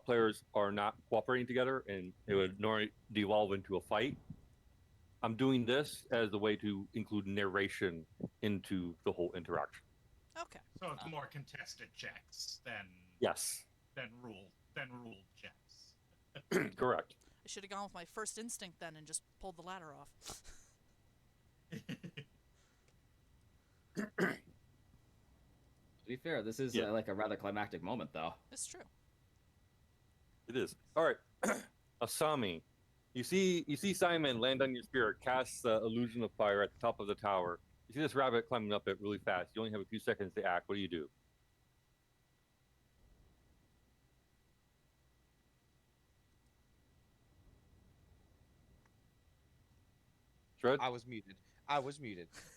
players are not cooperating together and it would normally devolve into a fight. I'm doing this as a way to include narration into the whole interaction. Okay. So it's more contested checks Yes, than ruled checks. correct. I should have gone with my first instinct then and just pulled the ladder off. To be fair, this is Yeah. like a rather climactic moment, though. It's true. It is. All right, Asami, you see Simon land on your spear, cast the illusion of fire at the top of the tower. You see this rabbit climbing up it really fast. You only have a few seconds to act. What do you do? Shred? I was muted.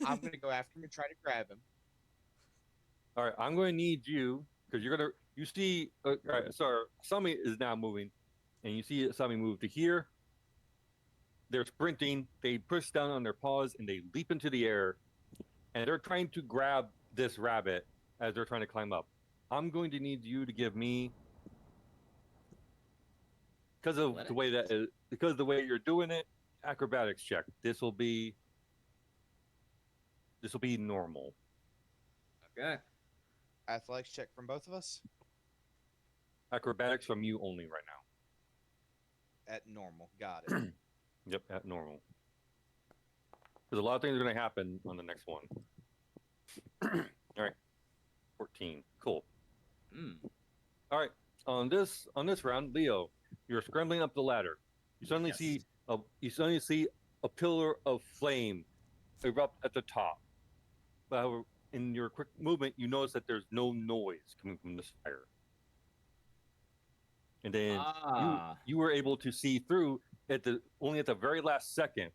I'm gonna go after him and try to grab him. All right, I'm going to need you because you see. All right, sorry, Asami is now moving, and you see Asami move to here. They're sprinting. They push down on their paws and they leap into the air, and they're trying to grab this rabbit as they're trying to climb up. I'm going to need you to give me, because of the way you're doing it, acrobatics check. This will be normal. Okay. Athletics check from both of us Acrobatics from you only right now. at normal. Got it. Yep, at normal. Because a lot of things are going to happen on the next one. All right, 14. Cool. Mm. All right, on this round, Leo, you're scrambling up the ladder. You suddenly Yes. see a pillar of flame erupt at the top. However, in your quick movement, you notice that there's no noise coming from this fire. And then Ah. you were able to see through only at the very last second.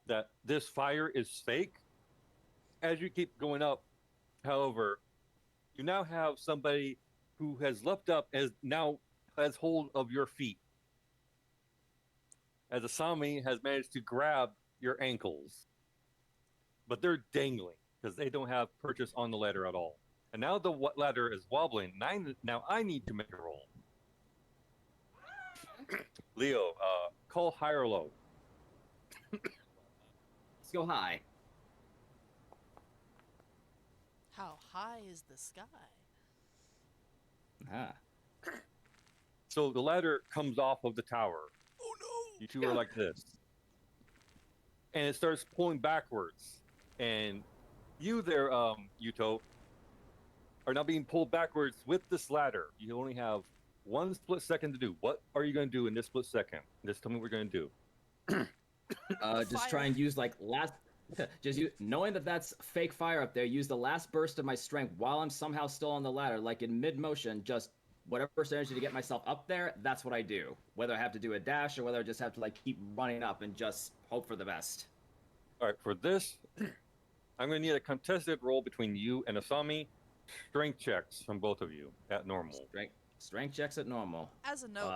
that this fire is fake. As you keep going up, however, you now have somebody who has leapt up as now has hold of your feet. As Asami has managed to grab your ankles, but they're dangling because they don't have purchase on the ladder at all. And now the ladder is wobbling. Now I need to make a roll. Leo, call high or low. Let's go high. How high is the sky? Ah. So the ladder comes off of the tower. Oh no! You two are like this. And it starts pulling backwards. And you there, Yuto, are now being pulled backwards with this ladder. You only have 1 split second to do. What are you going to do in this split second? Just tell me what you're going to do. Just try and use like last. Just knowing that that's fake fire up there. Use the last burst of my strength while I'm somehow still on the ladder, like in mid motion. Just whatever burst energy to get myself up there. That's what I do. Whether I have to do a dash or whether I just have to like keep running up and just hope for the best. All right, for this, I'm going to need a contested roll between you and Asami. Strength checks from both of you at normal. Strength checks at normal. As a note,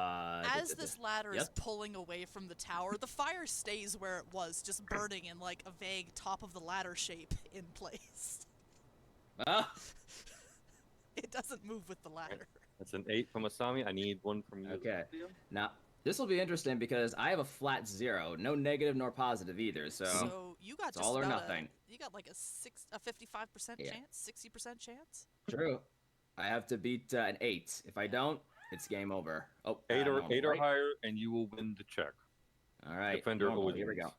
as this ladder is pulling away from the tower, the fire stays where it was, just burning in like a vague top of the ladder shape in place. Ah. It doesn't move with the ladder. That's an 8 from Asami. I need 1 from you. Okay. Now, this will be interesting because I have a flat 0. No negative nor positive either, so You got it's just all or about nothing. you got like a 55% chance, 60% chance? True. I have to beat an 8. If I don't, it's game over. Oh, 8 or normal, 8 or right? higher, and you will win the check. All right. Defender normal. always Here we wins.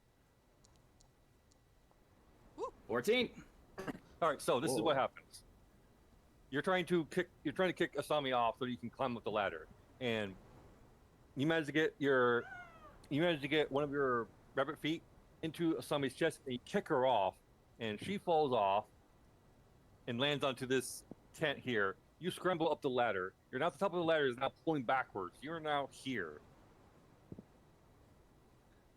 go. Woo. 14. All right, so this is what happens. You're trying to kick Asami off so you can climb up the ladder, and you manage to get one of your rabbit feet into Asami's chest, and you kick her off, and she falls off and lands onto this tent here. You scramble up the ladder. You're now at the top of the ladder, is now pulling backwards. You're now here.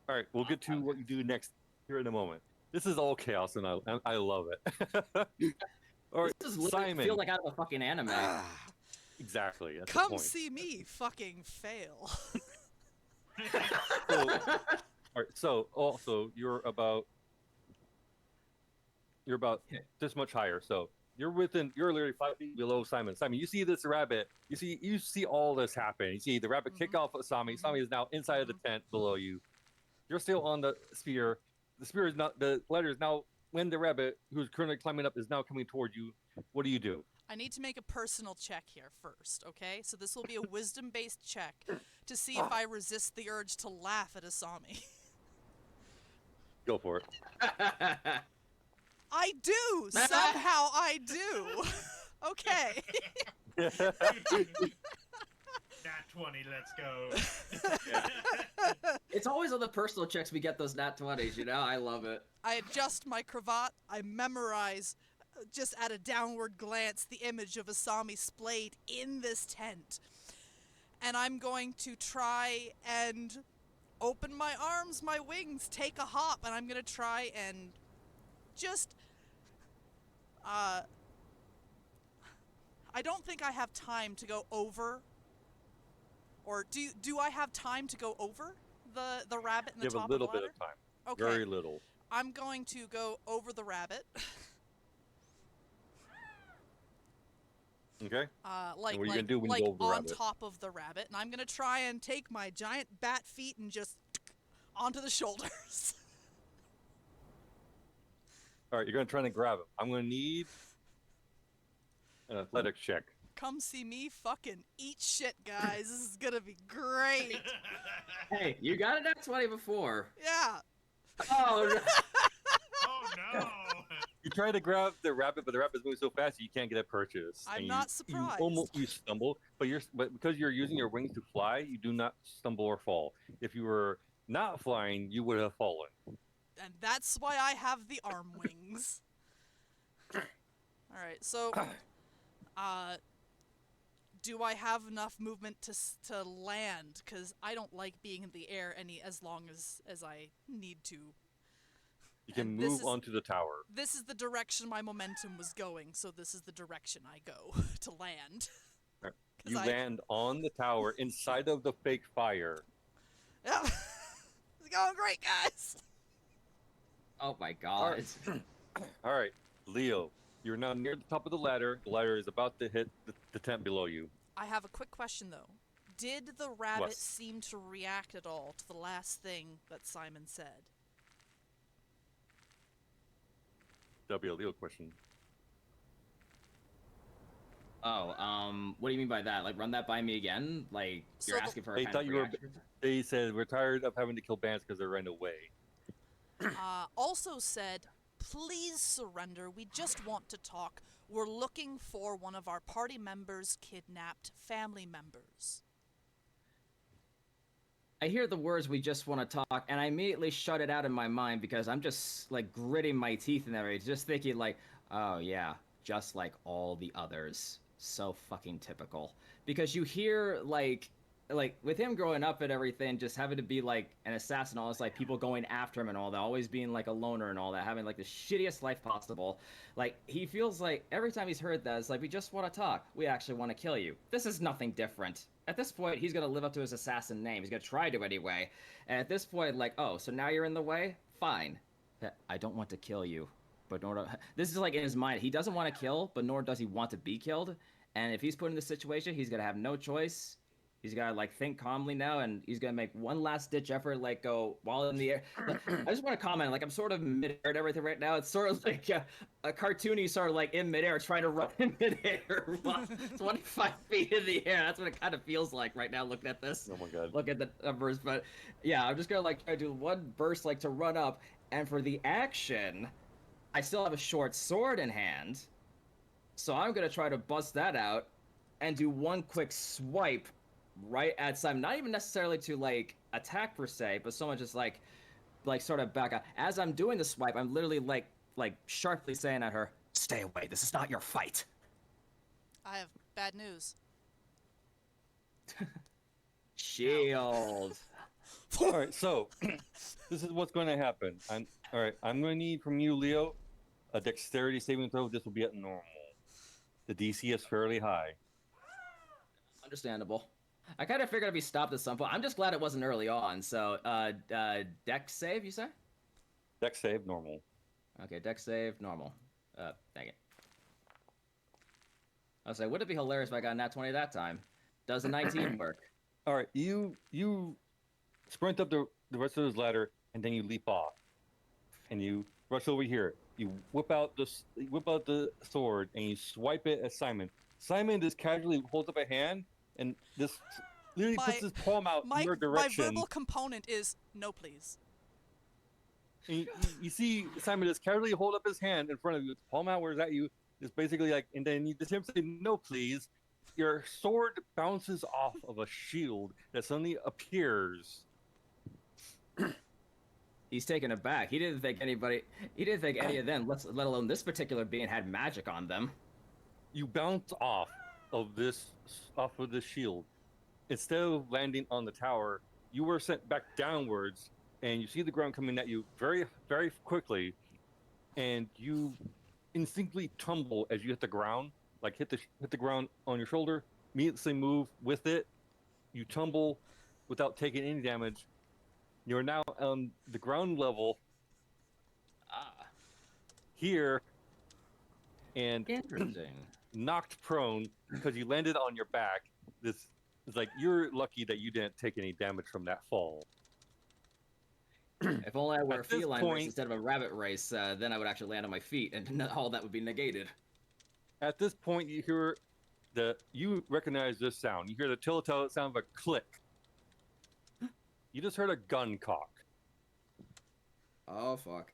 All right, we'll get to what you do next here in a moment. This is all chaos, and I love it. All right, This is literally Simon. feel like out of a fucking anime. Exactly. That's the Come point. see me fucking fail. So, all right. So also you're about this much higher. So you're literally 5 feet below Simon. Simon, you see this rabbit. You see all this happen. You see the rabbit kick off Asami. Asami is now inside of the tent below you. You're still on the spear. The ladder is now when the rabbit who's currently climbing up is now coming toward you. What do you do? I need to make a personal check here first, okay? So this will be a wisdom-based check to see if I resist the urge to laugh at Asami. Go for it. I do! Somehow I do! Okay. Nat 20, let's go. It's always on the personal checks we get those nat 20s, you know? I love it. I adjust my cravat. I memorize, just at a downward glance, the image of Asami splayed in this tent. And I'm going to try and open my arms, my wings, take a hop, and I'm going to try and just... I don't think I have time to go over... Or do I have time to go over the rabbit in the You have top a little of the bit ladder? of time. Okay. Very little. I'm going to go over the rabbit. Okay. Like, what are you gonna do when you like go over the on rabbit? top of the rabbit, and I'm gonna try and take my giant bat feet and just onto the shoulders. All right, you're gonna try to grab him. I'm gonna need an athletics check. Come see me fucking eat shit, guys. This is gonna be great. Hey, you got a nat 20 before. Yeah. Oh, no. Oh no! You try to grab the rabbit, but the rabbit's moving so fast you can't get it purchased. I'm And not surprised. You stumble, but because you're using your wings to fly, you do not stumble or fall. If you were not flying, you would have fallen. And that's why I have the arm wings. Alright, so... do I have enough movement to land? Because I don't like being in the air as long as I need to. You can And this move is- onto the tower. This is the direction my momentum was going, so this is the direction I go to land. Alright, 'Cause You land on the tower inside of the fake fire. Yeah. It's going great, guys. Oh my god. All right, Leo, you're now near the top of the ladder. The ladder is about to hit the tent below you. I have a quick question though. Did the rabbit What? seem to react at all to the last thing that Simon said? That'll be a Leo question. Oh, what do you mean by that? Like, run that by me again? Like, So you're the- asking for a They kind thought of you were- reaction? They said we're tired of having to kill bands because they ran away. Also said, please surrender. We just want to talk. We're looking for one of our party members' kidnapped family members. I hear the words "we just want to talk," and I immediately shut it out in my mind because I'm just like gritting my teeth in there, just thinking like, "Oh yeah, just like all the others." So fucking typical. Because you hear like with him growing up and everything, just having to be like an assassin, all this like people going after him and all that, always being like a loner and all that, having like the shittiest life possible. Like he feels like every time he's heard that, it's like we just want to talk. We actually want to kill you. This is nothing different. At this point, he's gonna live up to his assassin name. He's gonna try to anyway. And at this point, like, oh, so now you're in the way? Fine. I don't want to kill you, but nor do... This is like in his mind. He doesn't want to kill, but nor does he want to be killed. And if he's put in this situation, he's gonna have no choice. He's gotta like think calmly now, and he's gonna make one last ditch effort, like go while in the air. I just want to comment, like I'm sort of midair and everything right now. It's sort of like a cartoony sort of like in midair, trying to run in midair, 25 feet in the air. That's what it kind of feels like right now, looking at this. Oh my god. Look at the numbers, but yeah, I'm just gonna like try to do one burst, like to run up, and for the action, I still have a short sword in hand, so I'm gonna try to bust that out and do one quick swipe right at Simon. Not even necessarily to like attack per se, but so much as like sort of back up. As I'm doing the swipe, I'm literally like sharply saying at her, "Stay away. This is not your fight." I have bad news. Shield. All right, so this is what's going to happen. All right. I'm going to need from you, Leo, a dexterity saving throw. This will be at normal. The DC is fairly high. Understandable. I kind of figured I'd be stopped at some point. I'm just glad it wasn't early on. So, dex save, you say? Dex save normal. Okay, dex save, normal. Dang it. I was like, would it be hilarious if I got a nat 20 that time? Does a 19 work? All right, you sprint up the rest of his ladder, and then you leap off, and you rush over here. You whip out the sword, and you swipe it at Simon. Simon just casually holds up a hand, and this literally puts his palm out in your My direction. verbal component is no, please. And you see Simon just casually hold up his hand in front of you, palm outwards at you. It's basically like, and then you just hear him say, "No, please." Your sword bounces off of a shield that suddenly appears. He's taken aback. He didn't think any of them, let alone this particular being, had magic on them. You bounce off of the shield. Instead of landing on the tower, you were sent back downwards, and you see the ground coming at you very, very quickly, and you instinctively tumble as you hit the ground, like hit the ground on your shoulder, immediately move with it. You tumble without taking any damage. You're now on the ground level here, and Interesting. knocked prone because you landed on your back. This is like, you're lucky that you didn't take any damage from that fall. If only I were a At this feline point- race instead of a rabbit race, then I would actually land on my feet, and all that would be negated. At this point, you recognize this sound. You hear the telltale sound of a click. You just heard a gun cock Oh fuck.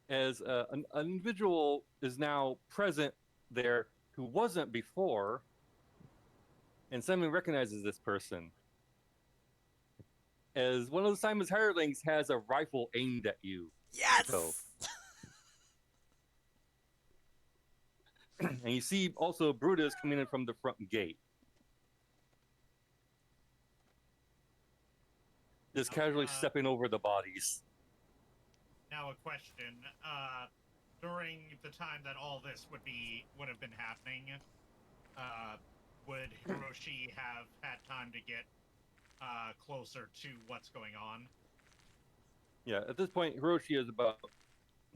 as an individual is now present there who wasn't before, and Simon recognizes this person as one of Simon's hirelings has a rifle aimed at you. Yes. So- And you see also Brutus coming in from the front gate. Just casually stepping over the bodies. Now a question. During the time that all this would have been happening, would Hiroshi have had time to get closer to what's going on? Yeah, at this point, Hiroshi is about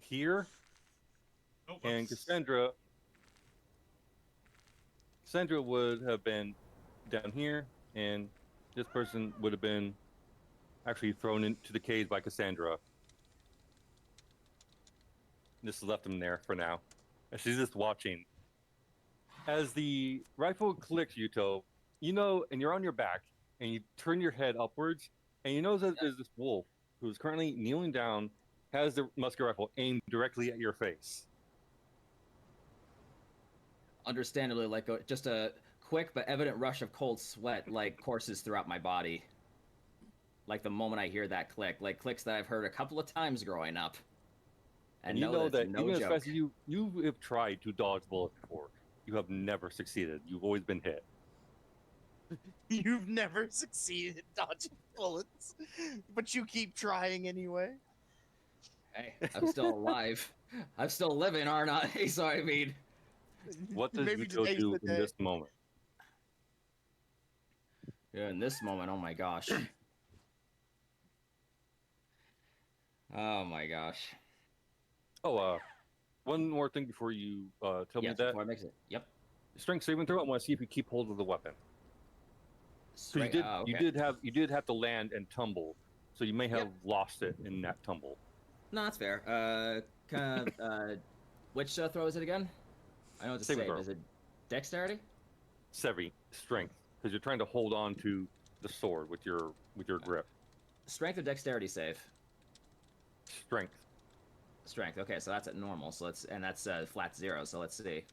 here, Oh, and whoops. Cassandra would have been down here, and this person would have been actually thrown into the cage by Cassandra. Just left him there for now. And she's just watching. As the rifle clicks, Yuto, you know, and you're on your back, and you turn your head upwards, and you know that there's this wolf who's currently kneeling down, has the musket rifle aimed directly at your face. Understandably, like just a quick but evident rush of cold sweat like courses throughout my body. Like the moment I hear that click, like clicks that I've heard a couple of times growing up. And you know that's that no even as joke. fast as you have tried to dodge bullets before, you have never succeeded. You've always been hit. You've never succeeded dodging bullets, but you keep trying anyway. Hey, I'm still alive. I'm still living, aren't I? So I mean, What does Maybe Yuto today's do the in day. this moment? yeah, in this moment, oh my gosh. Oh my gosh. Oh, one more thing before you tell me Yes, that. before I mix it. Yep. Strength saving throw. I want to see if you keep hold of the weapon. So Straight. Oh, okay. you did have to land and tumble, so you may have Yep. lost it in that tumble. No, that's fair. Which throw is it again? I know what to Saving save. throw. Is it dexterity? Strength, because you're trying to hold on to the sword with your grip. Strength or dexterity save? Strength. Strength. Okay, so that's at normal. So that's flat 0. So let's see.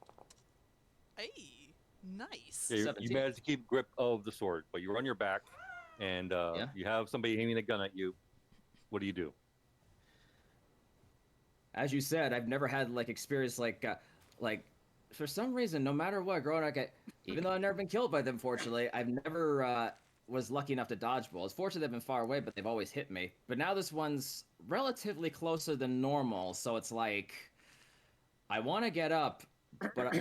Hey, nice. Yeah, you 17. managed to keep grip of the sword, but you're on your back, and Yeah. you have somebody aiming a gun at you. What do you do? As you said, I've never had like experience like for some reason, no matter what, growing up, even though I've never been killed by them, fortunately, I've never was lucky enough to dodge bullets. Fortunately, they've been far away, but they've always hit me. But now this one's relatively closer than normal, so it's like I want to get up, but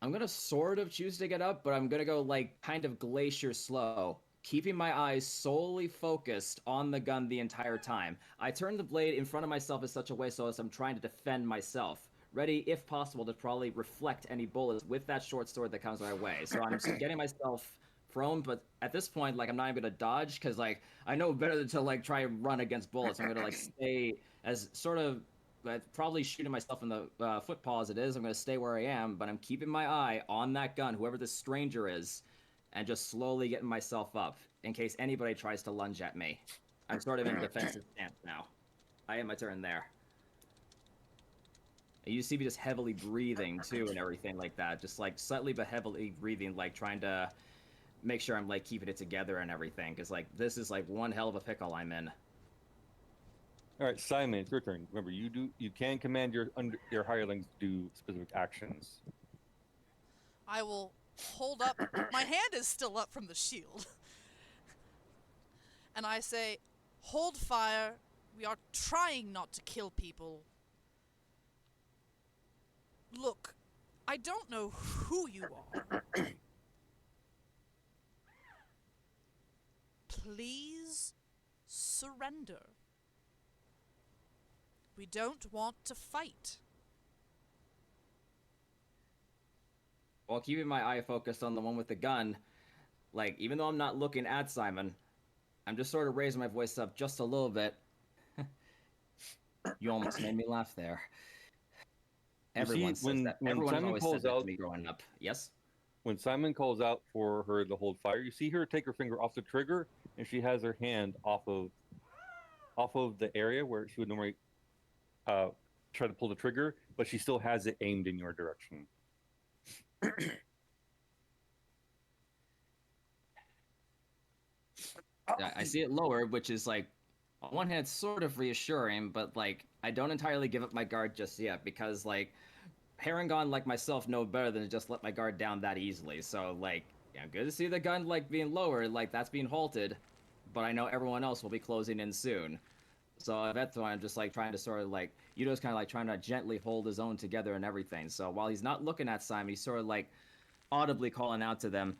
I'm gonna sort of choose to get up, but I'm gonna go like kind of glacier slow, keeping my eyes solely focused on the gun the entire time. I turn the blade in front of myself in such a way so as I'm trying to defend myself, ready, if possible, to probably reflect any bullets with that short sword that comes my way. So I'm getting myself prone, but at this point, like I'm not even gonna dodge because like I know better than to like try and run against bullets. I'm gonna like stay as sort of probably shooting myself in the foot paw as it is. I'm going to stay where I am, but I'm keeping my eye on that gun, whoever this stranger is, and just slowly getting myself up in case anybody tries to lunge at me. I'm sort of in a defensive stance now. I am my turn there. And you see me just heavily breathing too and everything like that. Just like slightly but heavily breathing, like trying to make sure I'm like keeping it together and everything. Because like this is like one hell of a pickle I'm in. All right, Simon, it's your turn. Remember, you can command your hirelings to do specific actions. I will hold up. My hand is still up from the shield. And I say, hold fire. We are trying not to kill people. Look, I don't know who you are. Please surrender. We don't want to fight. While keeping my eye focused on the one with the gun, like, even though I'm not looking at Simon, I'm just sort of raising my voice up just a little bit. You almost made me laugh there. Everyone says that. Everyone always said that to me growing up. Yes? When Simon calls out for her to hold fire, you see her take her finger off the trigger, and she has her hand off of the area where she would normally try to pull the trigger, but she still has it aimed in your direction. I see it lower, which is like, on one hand, sort of reassuring, but like, I don't entirely give up my guard just yet because like, Harangon like myself know better than to just let my guard down that easily. So like, yeah, good to see the gun like being lowered, like that's being halted, but I know everyone else will be closing in soon. So that's why I'm just like trying to sort of like Yuto's kind of like trying to gently hold his own together and everything. So while he's not looking at Simon, he's sort of like audibly calling out to them.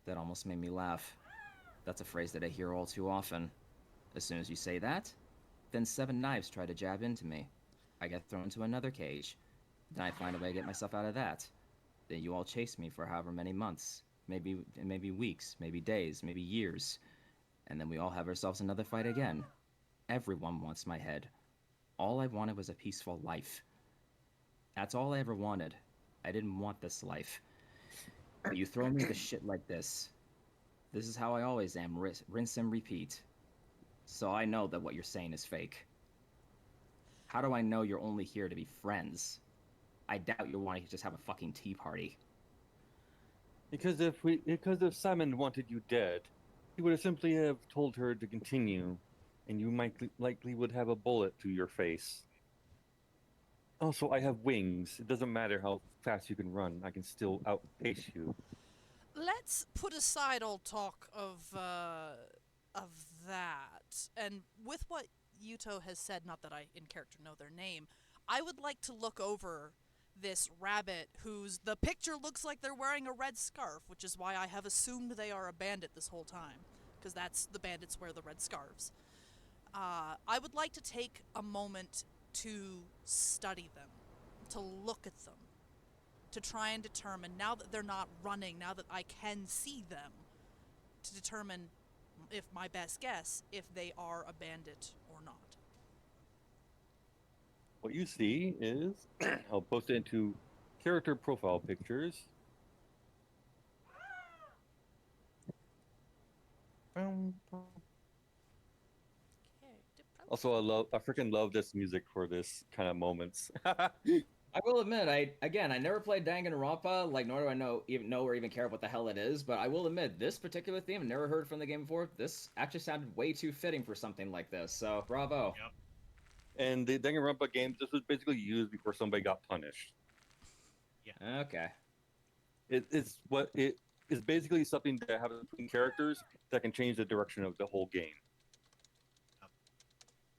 That almost made me laugh. That's a phrase that I hear all too often. As soon as you say that, then 7 knives try to jab into me. I get thrown into another cage. Then I find a way to get myself out of that. Then you all chase me for however many months, maybe weeks, maybe days, maybe years, and then we all have ourselves another fight again. Everyone wants my head. All I wanted was a peaceful life. That's all I ever wanted. I didn't want this life. But you throw me into shit like this. This is how I always am, rinse and repeat. So I know that what you're saying is fake. How do I know you're only here to be friends? I doubt you're wanting to just have a fucking tea party. Because if Simon wanted you dead, he would have simply have told her to continue, and you might likely would have a bullet through your face. Also, I have wings. It doesn't matter how fast you can run. I can still outpace you. Let's put aside all talk of that, and with what Yuto has said, not that I in character know their name, I would like to look over this rabbit the picture looks like they're wearing a red scarf, which is why I have assumed they are a bandit this whole time, because that's the bandits wear the red scarves. I would like to take a moment to study them, to look at them, to try and determine, now that they're not running, now that I can see them, to determine, if my best guess, if they are a bandit or not. What you see is, I'll post it into character profile pictures. Also, I freaking love this music for this kind of moments. I will admit, I never played Danganronpa, like nor do I know or even care what the hell it is. But I will admit, this particular theme, I've never heard from the game before. This actually sounded way too fitting for something like this. So bravo. Yep. And the Danganronpa games, this was basically used before somebody got punished. Okay. It's basically something that happens between characters that can change the direction of the whole game.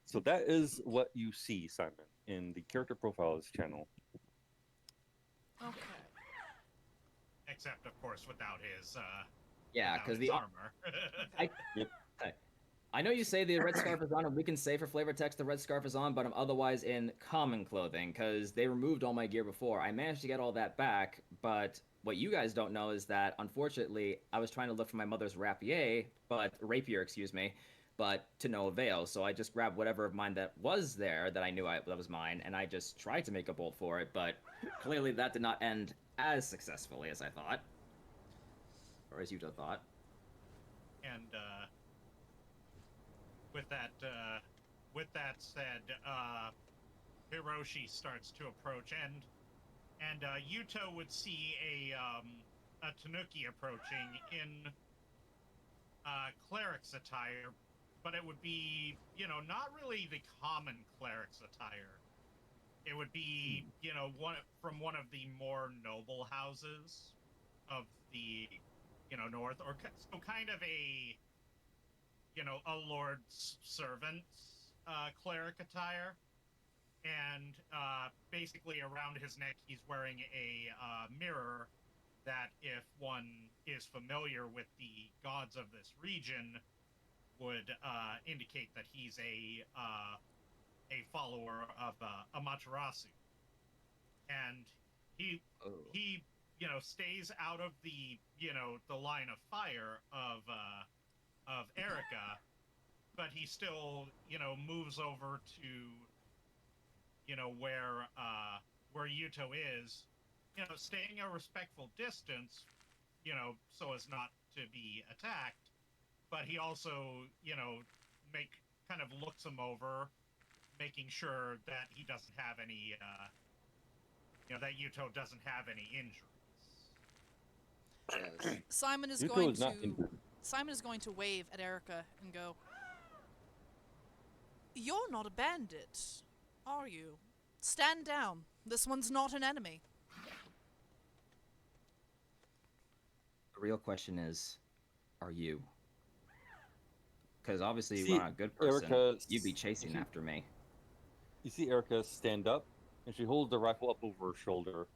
So that is what you see, Simon, in the character profiles channel. Okay. Except, of course, without his Yeah, without because his the armor. I know you say the red scarf is on, and we can say for flavor text the red scarf is on, but I'm otherwise in common clothing because they removed all my gear before. I managed to get all that back, but what you guys don't know is that unfortunately I was trying to look for my mother's rapier, excuse me, but to no avail. So I just grabbed whatever of mine that was there that I knew that was mine, and I just tried to make a bolt for it, but clearly that did not end as successfully as I thought, or as Yuta thought. And with that said, Hiroshi starts to approach, and Yuto would see a Tanuki approaching in cleric's attire, but it would be, not really the common cleric's attire. It would be, from one of the more noble houses of the, north, or so kind of a lord's servant's cleric attire. And basically around his neck, he's wearing a mirror that, if one is familiar with the gods of this region, would indicate that he's a follower of Amaterasu. And he stays out of the the line of fire of Erica, but he still moves over to where Yuto is, staying a respectful distance, so as not to be attacked. But he also, kind of looks him over, making sure that he doesn't have any, that Yuto doesn't have any injuries. Simon is Yuto going is not to injured. Simon is going to wave at Erica and go, "You're not a bandit, are you? Stand down. This one's not an enemy." The real question is, are you? Because obviously You you see are a good person. Erica. You'd be chasing after me. You see Erica stand up, and she holds the rifle up over her shoulder.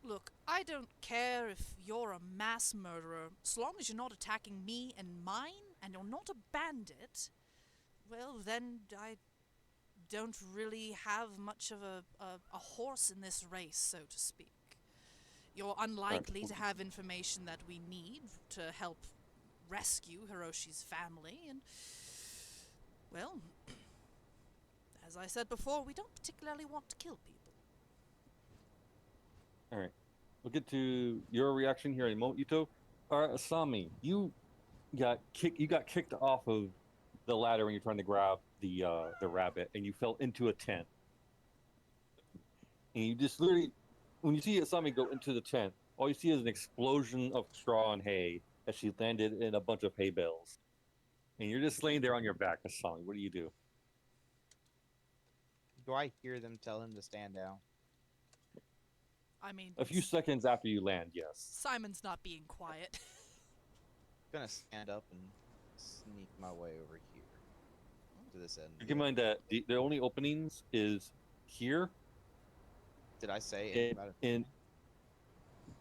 Look, I don't care if you're a mass murderer, as long as you're not attacking me and mine, and you're not a bandit. Well, then I don't really have much of a horse in this race, so to speak. You're unlikely to have information that we need to help rescue Hiroshi's family, and, well, as I said before, we don't particularly want to kill people. All right, we'll get to your reaction here in a moment, Yuto. All right, Asami, you got kicked off of the ladder when you're trying to grab the rabbit, and you fell into a tent. And you just literally, when you see Asami go into the tent, all you see is an explosion of straw and hay as she landed in a bunch of hay bales. And you're just laying there on your back, Asami. What do you do? Do I hear them tell him to stand down? I mean, A few seconds after you land, yes. Simon's not being quiet. I'm gonna stand up and sneak my way over here to this end. Keep in mind that the only openings is here. Did I say anything about it? In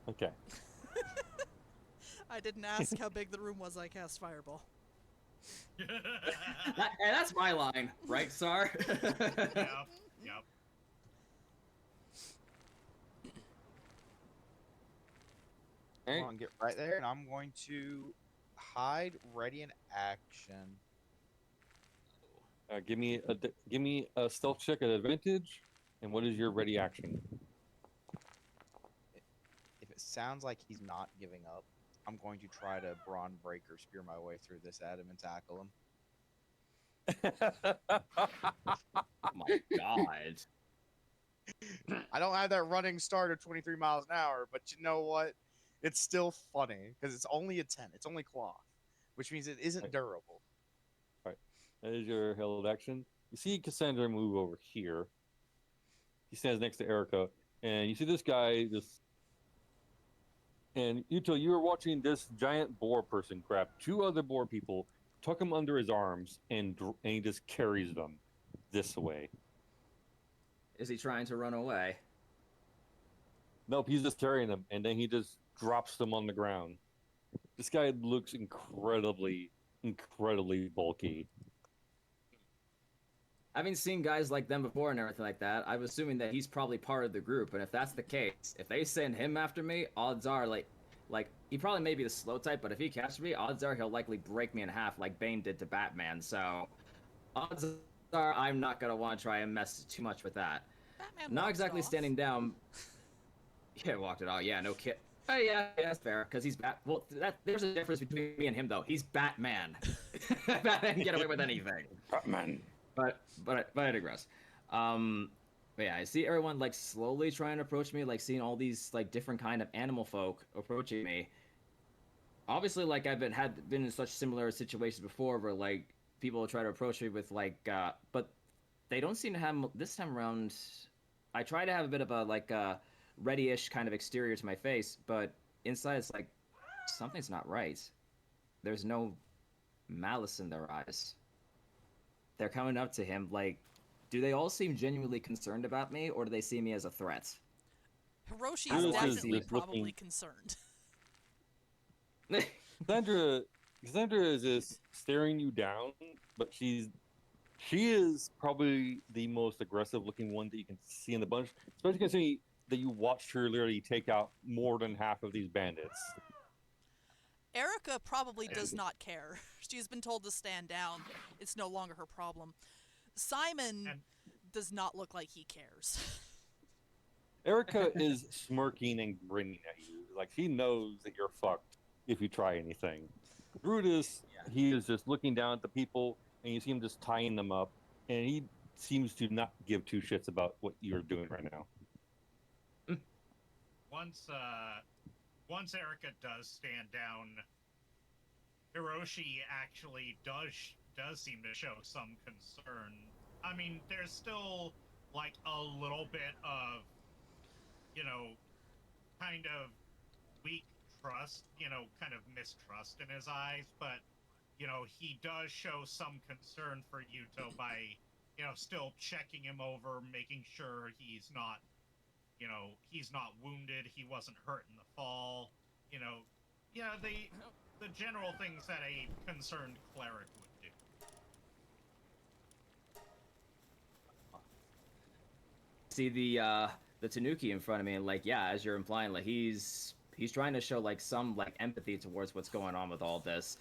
okay. I didn't ask how big the room was. I cast Fireball. And that's my line, right, Sar? Yep. All Come right. on, get right there, and I'm going to hide, ready in action. Give me a stealth check at advantage. And what is your ready action? If it sounds like he's not giving up, I'm going to try to brawn break or spear my way through this Adam and tackle him. Oh my god. I don't have that running start of 23 miles an hour, but you know what? It's still funny because it's only a 10. It's only cloth, which means it isn't Right. durable. That is your held action. You see Cassandra move over here. He stands next to Erica, and you see this guy. And Yuto, you were watching this giant boar person grab two other boar people, tuck them under his arms, and he just carries them this way. Is he trying to run away? Nope, he's just carrying them, and then he just drops them on the ground. This guy looks incredibly bulky. Having seen guys like them before and everything like that, I'm assuming that he's probably part of the group. And if that's the case, if they send him after me, odds are like he probably may be the slow type, but if he catches me, odds are he'll likely break me in half like Bane did to Batman. So odds are I'm not gonna want to try and mess too much with that. Batman Not walks exactly off. standing down. Yeah, walked it off. Yeah, no kid. Oh yeah, that's fair. Because he's Bat. Well, there's a difference between me and him though. He's Batman. Batman can get away with anything. Batman. But I digress. But yeah, I see everyone like slowly trying to approach me, like seeing all these like different kind of animal folk approaching me. Obviously, like I've been in such similar situations before, where like people try to approach me with like, but they don't seem to have this time around. I try to have a bit of a like ready-ish kind of exterior to my face, but inside it's like something's not right. There's no malice in their eyes. They're coming up to him like, do they all seem genuinely concerned about me, or do they see me as a threat? Hiroshi Brutus is is definitely just probably looking- concerned. Cassandra is just staring you down, but she is probably the most aggressive looking one that you can see in the bunch, especially considering that you watched her literally take out more than half of these bandits. Erica probably does not care. She's been told to stand down. It's no longer her problem. Simon And- does not look like he cares. Erica is smirking and grinning at you, like she knows that you're fucked if you try anything. Brutus, he is just looking down at the people, and you see him just tying them up, and he seems to not give two shits about what you're doing right now. Once Erica does stand down, Hiroshi actually does seem to show some concern. I mean, there's still like a little bit of, kind of weak trust, kind of mistrust in his eyes, but he does show some concern for Yuto by, still checking him over, making sure he's not, he's not wounded, he wasn't hurt in the fall, the general things that a concerned cleric would do. See the Tanuki in front of me, and like, yeah, as you're implying, like he's trying to show like some like empathy towards what's going on with all this.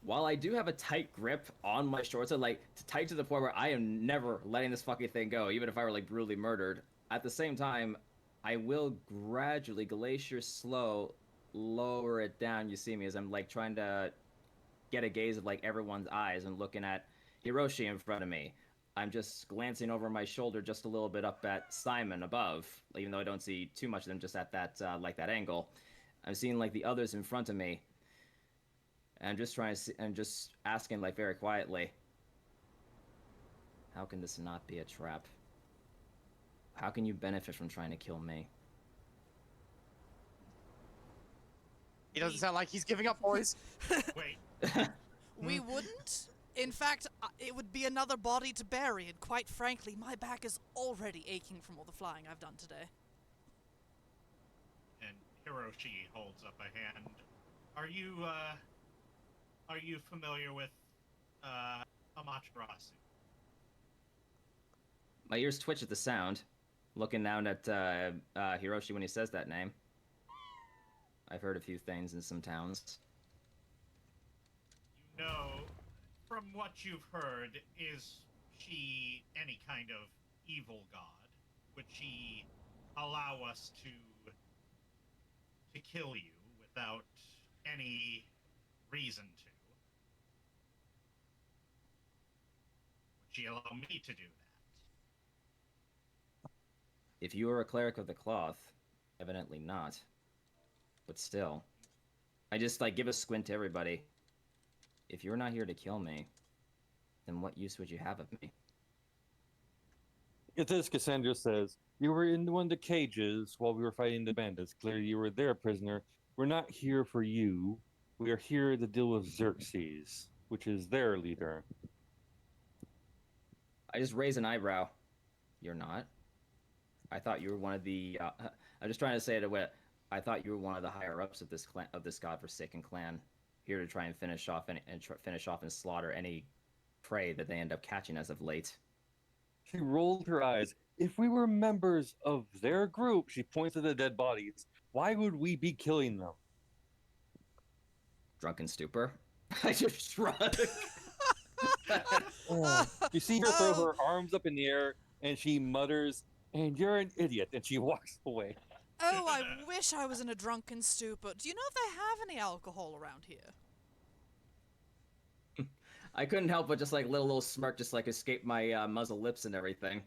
While I do have a tight grip on my shorts, like tight to the point where I am never letting this fucking thing go, even if I were like brutally murdered. At the same time, I will gradually, glacier slow, lower it down. You see me as I'm like trying to get a gaze of like everyone's eyes and looking at Hiroshi in front of me. I'm just glancing over my shoulder just a little bit up at Simon above, even though I don't see too much of them just at that like that angle. I'm seeing like the others in front of me. And I'm just trying to see, and just asking like very quietly, how can this not be a trap? How can you benefit from trying to kill me? He doesn't sound like he's giving up, boys. Wait, We wouldn't. In fact, it would be another body to bury, and quite frankly, my back is already aching from all the flying I've done today. and Hiroshi holds up a hand. Are you familiar with Amaterasu? My ears twitch at the sound, looking down at Hiroshi when he says that name. I've heard a few things in some towns. From what you've heard, is she any kind of evil god? Would she allow us to kill you without any reason to? Would she allow me to do that? If you are a cleric of the cloth, evidently not. But still, I just like give a squint to everybody. If you're not here to kill me, then what use would you have of me? At this, Cassandra says, "You were in one of the cages while we were fighting the bandits. Clearly, you were there, prisoner. We're not here for you. We are here to deal with Xerxes, which is their leader." I just raise an eyebrow. You're not? I thought you were one of the. I'm just trying to say it away. I thought you were one of the higher ups of this clan, of this godforsaken clan, here to try and finish off and slaughter any prey that they end up catching as of late. She rolled her eyes. "If we were members of their group," she points to the dead bodies, "why would we be killing them?" Drunken stupor. I just shrug. You see her throw her arms up in the air, and she mutters, "And you're an idiot," and she walks away. Oh, I wish I was in a drunken stupor. Do you know if they have any alcohol around here? I couldn't help but just like little smirk just like escape my muzzle lips and everything.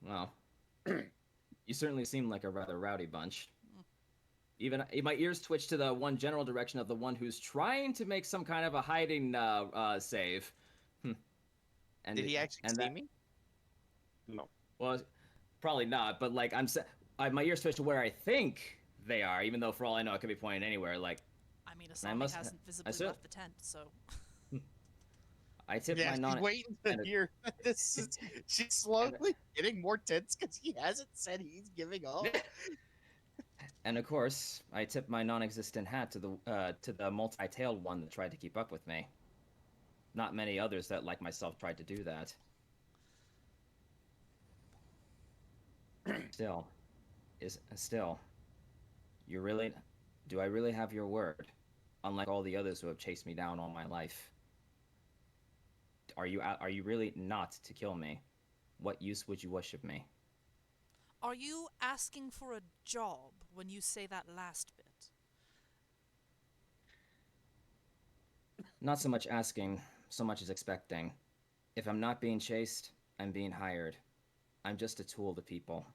Well, you certainly seem like a rather rowdy bunch. Even my ears twitch to the one general direction of the one who's trying to make some kind of a hiding save. And Did he actually see me? No. Well, probably not. But like my ears twitch to where I think they are, even though for all I know it could be pointing anywhere. Like I mean, Asami must- hasn't visibly still- left the tent, so... I tip Yeah, my she's non. waiting to hear this. She's slowly getting more tense because he hasn't said he's giving up. And of course, I tip my non-existent hat to the multi-tailed one that tried to keep up with me. Not many others that, like myself, tried to do that. Still, you really, do I really have your word? Unlike all the others who have chased me down all my life. Are you really not to kill me? What use would you wish of me? Are you asking for a job when you say that last bit? Not so much asking, so much as expecting. If I'm not being chased, I'm being hired. I'm just a tool to people.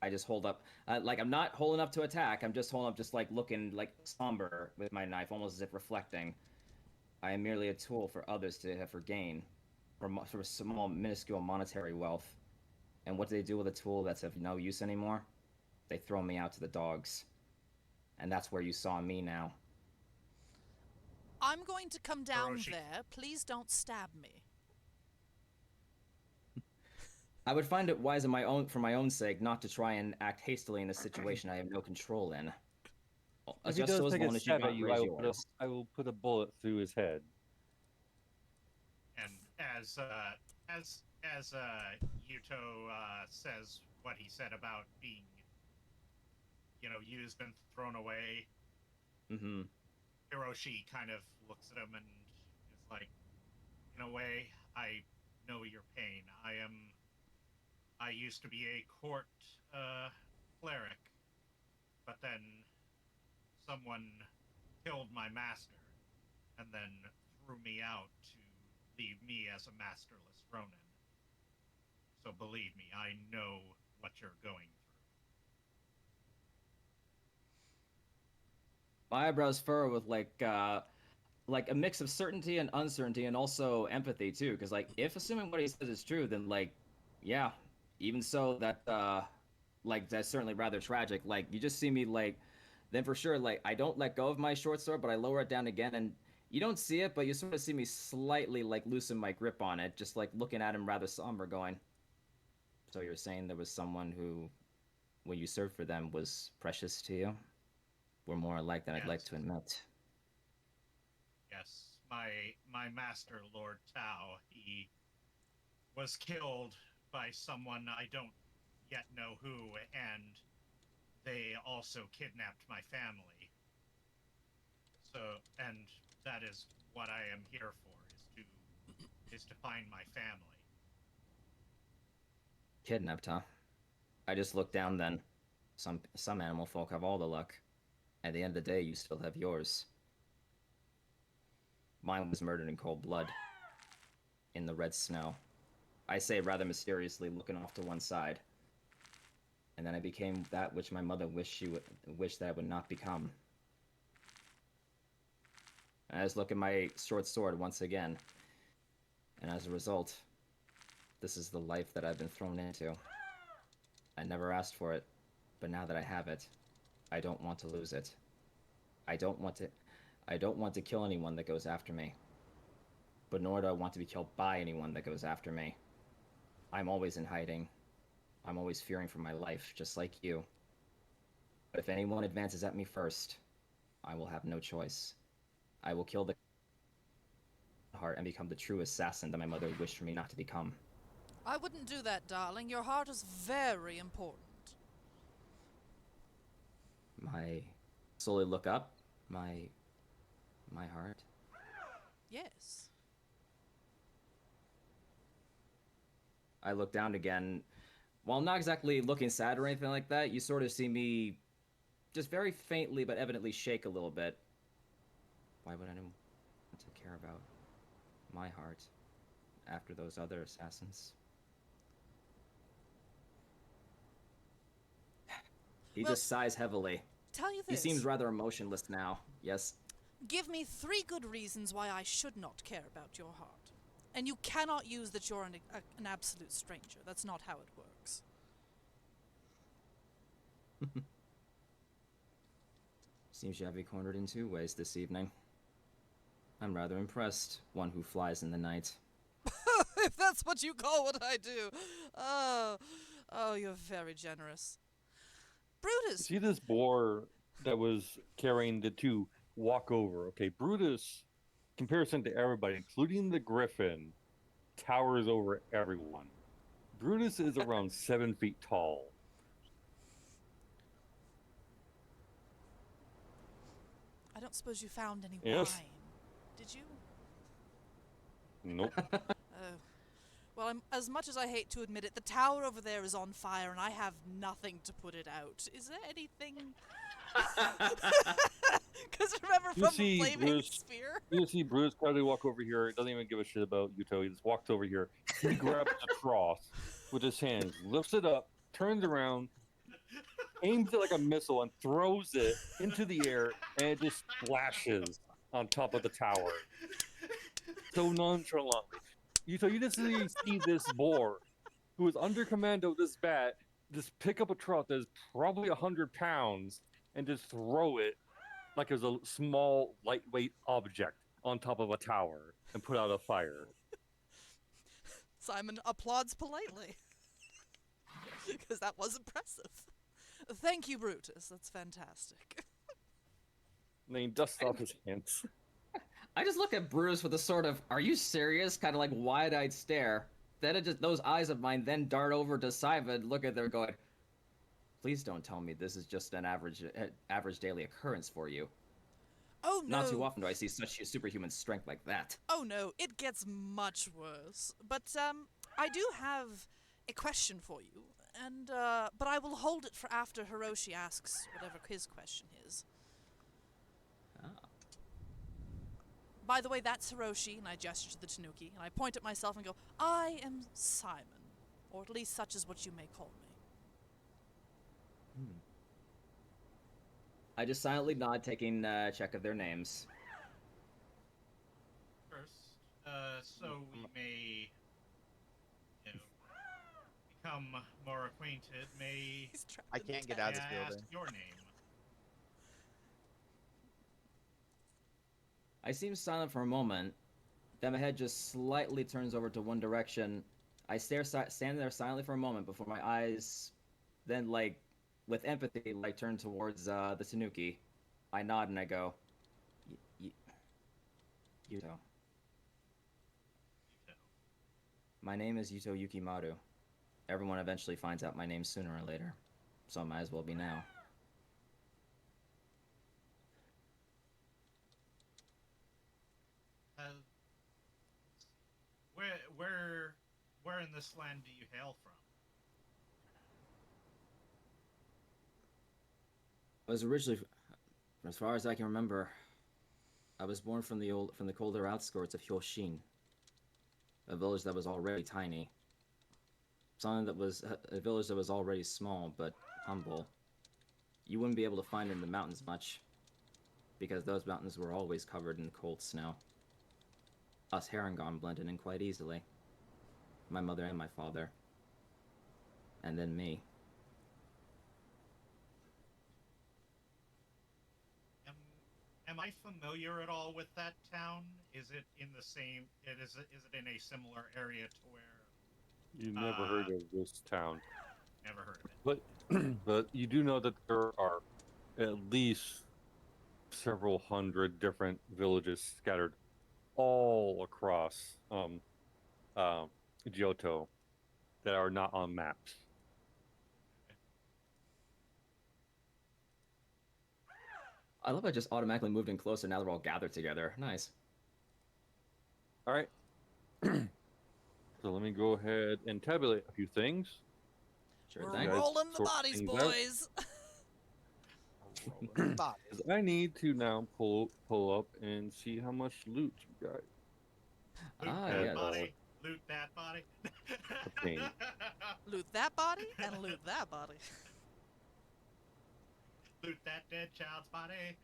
I just hold up, like I'm not holding up to attack. I'm just holding up, just like looking like somber with my knife, almost as if reflecting. I am merely a tool for others to have for gain, for small, minuscule monetary wealth. And what do they do with a tool that's of no use anymore? They throw me out to the dogs. and that's where you saw me now. I'm going to come down Hiroshi. there. Please don't stab me. I would find it wise for my own sake, not to try and act hastily in a situation I have no control in. If he Just does so as take a long as you stab at don't you, raise yours. I will put a bullet through his head. And as Yuto says what he said about being, used and thrown away, Mm-hmm. Hiroshi kind of looks at him and is like, in a way, I know your pain. I used to be a court cleric, but then someone killed my master and then threw me out to leave me as a masterless Ronin. So believe me, I know what you're going through. My eyebrows furrow with like a mix of certainty and uncertainty, and also empathy too. Because like, if assuming what he says is true, then like, yeah, even so, that's certainly rather tragic. Like, you just see me like, then for sure, like, I don't let go of my short sword, but I lower it down again, and you don't see it, but you sort of see me slightly like loosen my grip on it, just like looking at him rather somber, going. So you're saying there was someone who, when you served for them, was precious to you? We're more alike than I'd like Yes. to admit. Yes, my master, Lord Tao, he was killed by someone I don't yet know who, and they also kidnapped my family. So, and that is what I am here for, is to find my family. Kidnapped, huh? I just looked down then. Some animal folk have all the luck. At the end of the day, you still have yours. Mine was murdered in cold blood. In the red snow. I say rather mysteriously, looking off to one side. And then I became that which my mother wished that I would not become. And I just look at my short sword once again. And as a result, this is the life that I've been thrown into. I never asked for it, but now that I have it, I don't want to lose it. I don't want to kill anyone that goes after me. But nor do I want to be killed by anyone that goes after me. I'm always in hiding. I'm always fearing for my life, just like you. But if anyone advances at me first, I will have no choice. I will kill the heart and become the true assassin that my mother wished for me not to become. I wouldn't do that, darling. Your heart is very important. My slowly look up. My heart. Yes. I look down again. While not exactly looking sad or anything like that, you sort of see me just very faintly but evidently shake a little bit. Why would anyone want to care about my heart after those other assassins? He Well, just sighs heavily. Tell you He this. seems rather emotionless now. Yes. Give me 3 good reasons why I should not care about your heart. And you cannot use that you're an absolute stranger. That's not how it works. Seems you have me cornered in 2 ways this evening. I'm rather impressed. One who flies in the night. If that's what you call what I do. Oh, you're very generous. Brutus! See this boar that was carrying the 2 walk over. Okay, Brutus, comparison to everybody, including the griffin, towers over everyone. Brutus is around 7 feet tall. I don't suppose you found any Yes. wine, did you? Nope. Oh. Well, as much as I hate to admit it, the tower over there is on fire and I have nothing to put it out. Is there anything... Because remember You from see the flaming Bruce- spear? You see Bruce proudly walk over here. Doesn't even give a shit about Yuto. He just walks over here. He grabs a trough with his hands, lifts it up, turns around, aims it like a missile, and throws it into the air, and it just splashes on top of the tower. So nonchalantly. You just see this boar, who is under command of this bat, just pick up a trough that is probably 100 pounds and just throw it like it was a small, lightweight object on top of a tower and put out a fire. Simon applauds politely. Because that was impressive. Thank you, Brutus. That's fantastic. And then he dusts off his hands. I just look at Bruce with a sort of, are you serious? Kind of like wide-eyed stare. Then it just, those eyes of mine then dart over to Simon, look at them going, please don't tell me this is just an average daily occurrence for you. Oh no. Not too often do I see such superhuman strength like that. Oh no, it gets much worse. But I do have a question for you, and but I will hold it for after Hiroshi asks whatever his question is. Ah. By the way, that's Hiroshi, and I gesture to the Tanuki, and I point at myself and go, I am Simon, or at least such is what you may call me. I just silently nod, taking check of their names. First, so we may, you know, become more acquainted, may He's trapped I in can't the get out may of I this ask building. your name? I seem silent for a moment, then my head just slightly turns over to one direction. I stand there silently for a moment before my eyes then, like, with empathy, like, turn towards the Tanuki. I nod and I go, Yuto. My name is Yuto Yukimaru. Everyone eventually finds out my name sooner or later, so it might as well be now. Where in this land do you hail from? I was originally, as far as I can remember, I was born from the colder outskirts of Hyoshin, a village that was already tiny. A village that was already small but humble. You wouldn't be able to find it in the mountains much, because those mountains were always covered in cold snow. Us Harangon blended in quite easily. My mother and my father. And then me. Am I familiar at all with that town? Is it in the same? Is it in a similar area to where? You never heard of this town, Never heard of it. but you do know that there are at least several hundred different villages scattered all across Johto that are not on maps. I love I just automatically moved in closer now they're all gathered together. Nice. All right. So let me go ahead and tabulate a few things. Sure We're thing. guys rolling the sort bodies, things out. boys. Rolling bodies. 'Cause I need to now pull up and see how much loot you got. Loot Ah, that yes. body. Loot that body. Obtain. Loot that body and loot that body. Loot that dead child's body.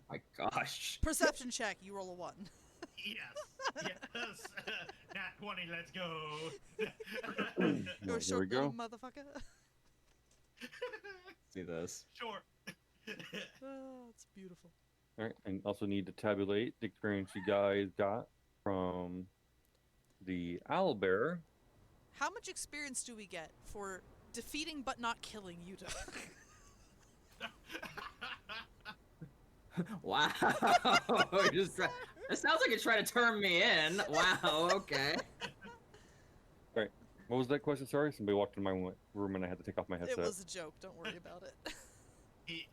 My gosh. Perception check. You roll a 1. Yes. Nat 20, let's go. Well, You're a here we short go. little motherfucker. See this. Sure. Oh, it's beautiful. All right, and also need to tabulate the experience you guys got from the owlbear. How much experience do we get for defeating but not killing Yuta? Wow. It sounds like you're trying to turn me in. Wow, okay. What was that question? Sorry, somebody walked in my room and I had to take off my It headset. was a joke. Don't worry about it. He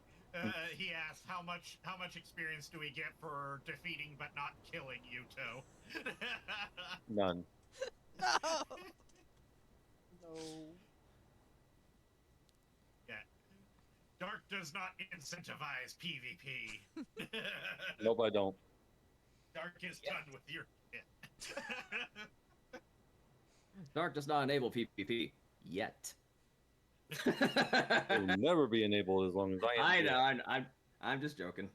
asked how much experience do we get for defeating but not killing Yuto? None. No. No. Yeah. Dark does not incentivize PvP. Nope, I don't. Dark is done with your shit. Dark does not enable PvP yet. It will never be enabled as long as I am. I know. I'm just joking.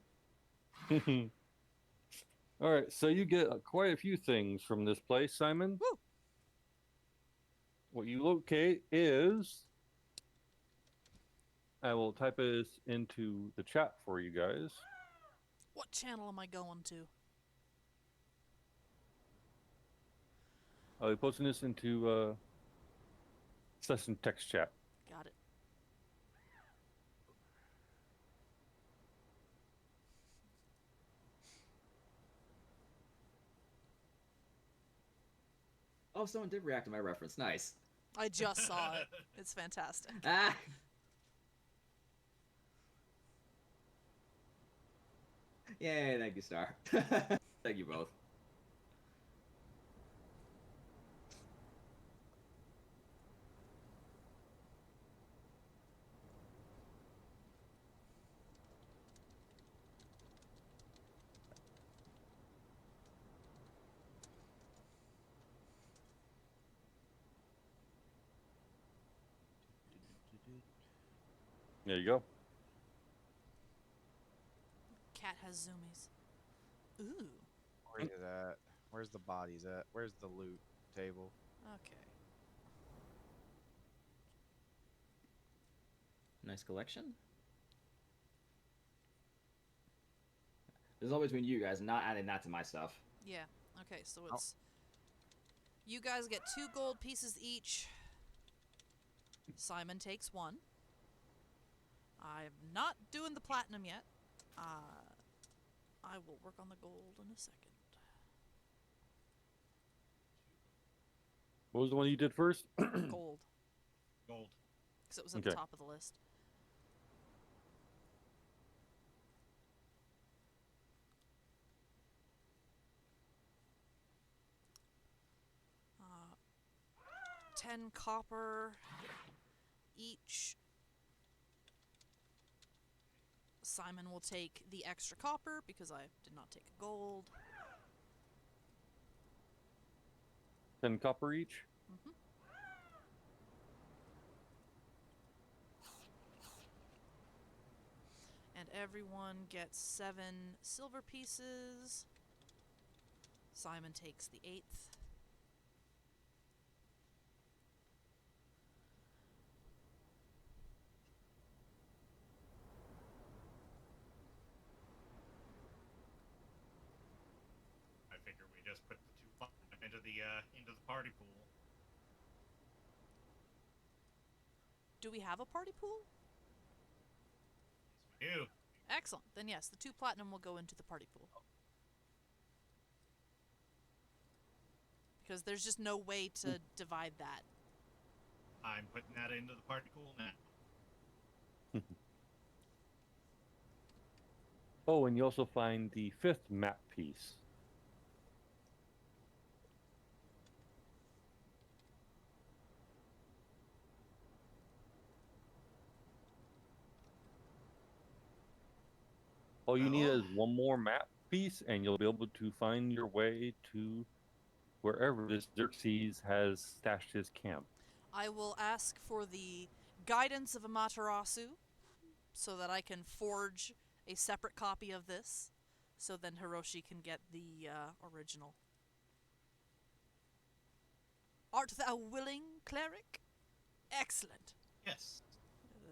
All right, so you get quite a few things from this place, Simon. Woo. What you locate is I will type this into the chat for you guys. What channel am I going to? I'll be posting this into session text chat. Got it. Oh, someone did react to my reference. Nice. I just saw it. It's fantastic. Ah. Yay, thank you, Star. Thank you both. There you go. Cat has zoomies. Ooh. Where's it at? Where's the bodies at? Where's the loot table? Okay. Nice collection. There's always been you guys not adding that to my stuff. Yeah. Okay, so it's... You guys get 2 gold pieces each. Simon takes 1. I'm not doing the platinum yet. I will work on the gold in a second. What was the one you did first? Gold. Gold. Because it was at the Okay. top of the list. Uh, 10 copper each. Simon will take the extra copper because I did not take gold. 10 copper each. Mhm. And everyone gets 7 silver pieces. Simon takes the 8th. I figure we just put the 2 platinum into the party pool. Do we have a party pool? Yes, we do. Excellent. Then yes, the 2 platinum will go into the party pool. Because there's just no way to divide that. I'm putting that into the party pool now. Oh, and you also find the 5th map piece. All you need Oh. is one more map piece, and you'll be able to find your way to wherever this Xerxes has stashed his camp. I will ask for the guidance of Amaterasu so that I can forge a separate copy of this. So then Hiroshi can get the original. Art thou willing, cleric? Excellent. Yes.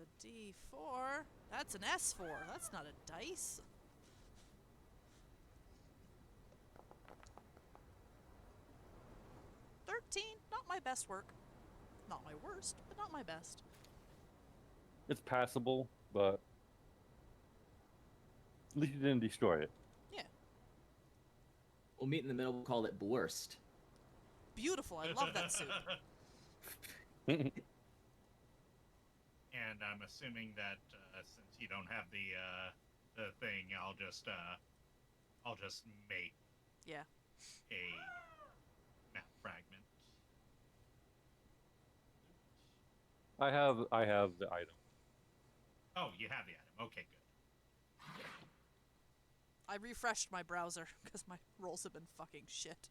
A D4. That's an S4. That's not a dice. Not my best work. Not my worst, but not my best. It's passable, but at least you didn't destroy it. Yeah. We'll meet in the middle. We'll call it Blurst. Beautiful. I love that suit. And I'm assuming that since you don't have the thing, I'll just make Yeah. a map fragment. I have the item. Oh, you have the item. Okay, good. I refreshed my browser because my rolls have been fucking shit.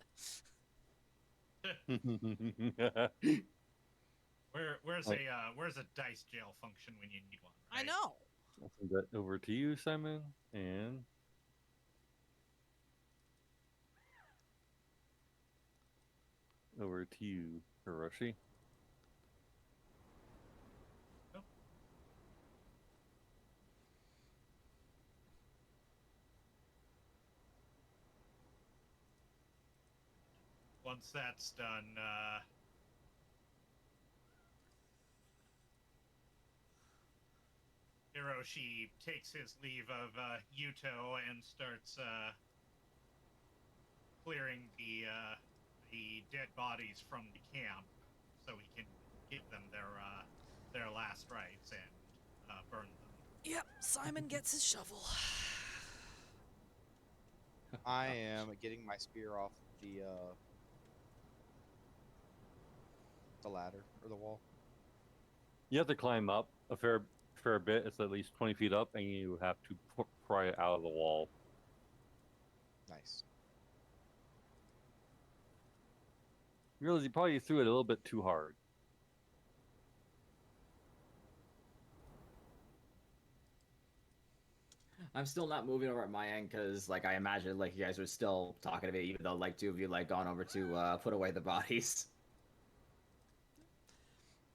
Where's Like- a dice jail function when you need one? I Right? know. I'll send that over to you, Simon, and over to you, Hiroshi. once that's done, Hiroshi takes his leave of Yuto and starts clearing the dead bodies from the camp, so he can give them their last rites and burn them. Yep, Simon gets his shovel. I am getting my spear off the ladder or the wall. You have to climb up a fair bit. It's at least 20 feet up, and you have to pry it out of the wall. Nice. You realize you probably threw it a little bit too hard. I'm still not moving over at my end because, like, I imagine like you guys are still talking to me, even though like two of you like gone over to put away the bodies.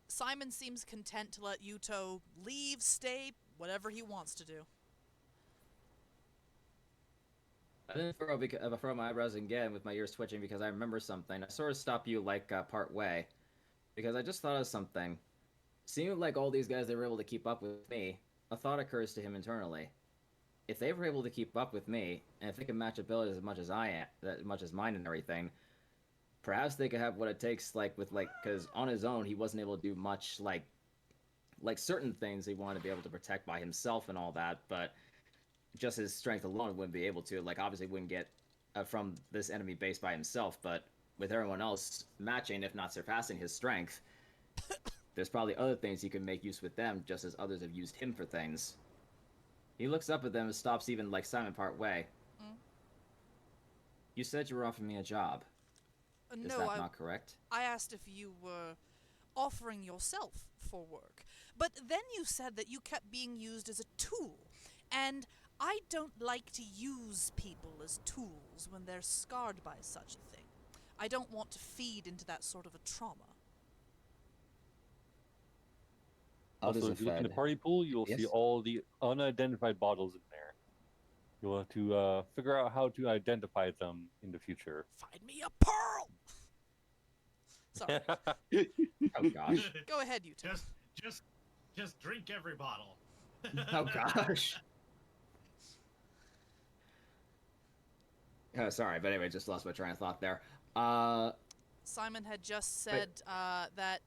Simon seems content to let Yuto leave, stay, whatever he wants to do. I didn't furrow my eyebrows again with my ears twitching because I remember something. I sort of stopped you like part way because I just thought of something. Seeing like all these guys they were able to keep up with me, a thought occurs to him internally. If they were able to keep up with me, and if they can match abilities as much as I am, as much as mine and everything, perhaps they could have what it takes. Like with like, because on his own he wasn't able to do much. Like certain things he wanted to be able to protect by himself and all that, but just his strength alone wouldn't be able to. Like obviously wouldn't get from this enemy base by himself, but with everyone else matching, if not surpassing his strength, there's probably other things he could make use with them, just as others have used him for things. He looks up at them and stops even like Simon part way. Mm? You said you were offering me a job. Is No, that not correct? I asked if you were offering yourself for work. But then you said that you kept being used as a tool. And I don't like to use people as tools when they're scarred by such a thing. I don't want to feed into that sort of a trauma. Others Also, are if you look in the fed. party pool, you'll see Yes? all the unidentified bottles in there. You'll have to figure out how to identify them in the future. Find me a pearl! Sorry. Oh gosh. Go ahead, you two. Just drink every bottle. Oh gosh. Sorry, but anyway, just lost my train of thought there. Simon had just said that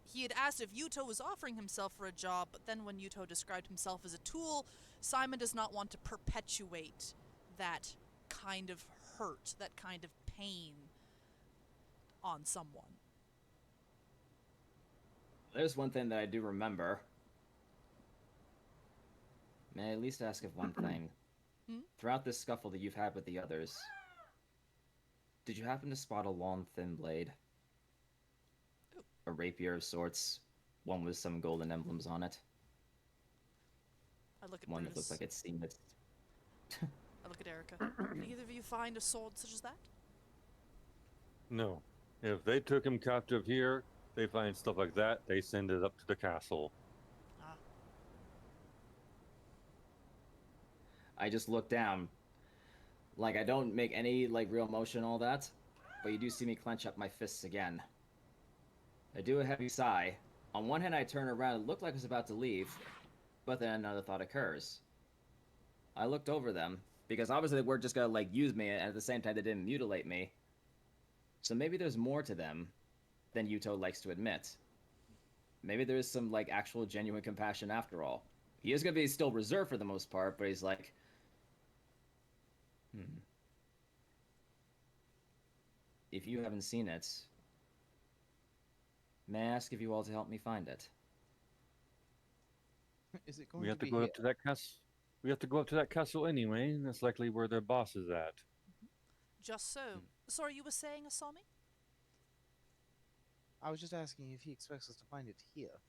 he had asked if Yuto was offering himself for a job, but then when Yuto described himself as a tool, Simon does not want to perpetuate that kind of hurt, that kind of pain on someone. There's one thing that I do remember. May I at least ask of one thing? Hmm? Throughout this scuffle that you've had with the others, did you happen to spot a long, thin blade? A rapier of sorts, one with some golden emblems on it. I look at One that Brutus. looks like it's seen its... I look at Erica. Did either of you find a sword such as that? No. If they took him captive here, they find stuff like that, they send it up to the castle. Ah. I just look down. Like, I don't make any, like, real motion and all that, but you do see me clench up my fists again. I do a heavy sigh. On one hand, I turn around and look like I was about to leave, but then another thought occurs. I looked over them, because obviously they weren't just gonna, like, use me, and at the same time they didn't mutilate me. So maybe there's more to them than Yuto likes to admit. Maybe there is some, like, actual genuine compassion after all. He is gonna be still reserved for the most part, but he's like... If you haven't seen it, may I ask if you all to help me find it? Is it going We have to be go up to that castle. We have to go up to that castle anyway, and that's likely where their boss is at. Just so. Sorry, you were saying, Asami? I was just asking if he expects us to find it here.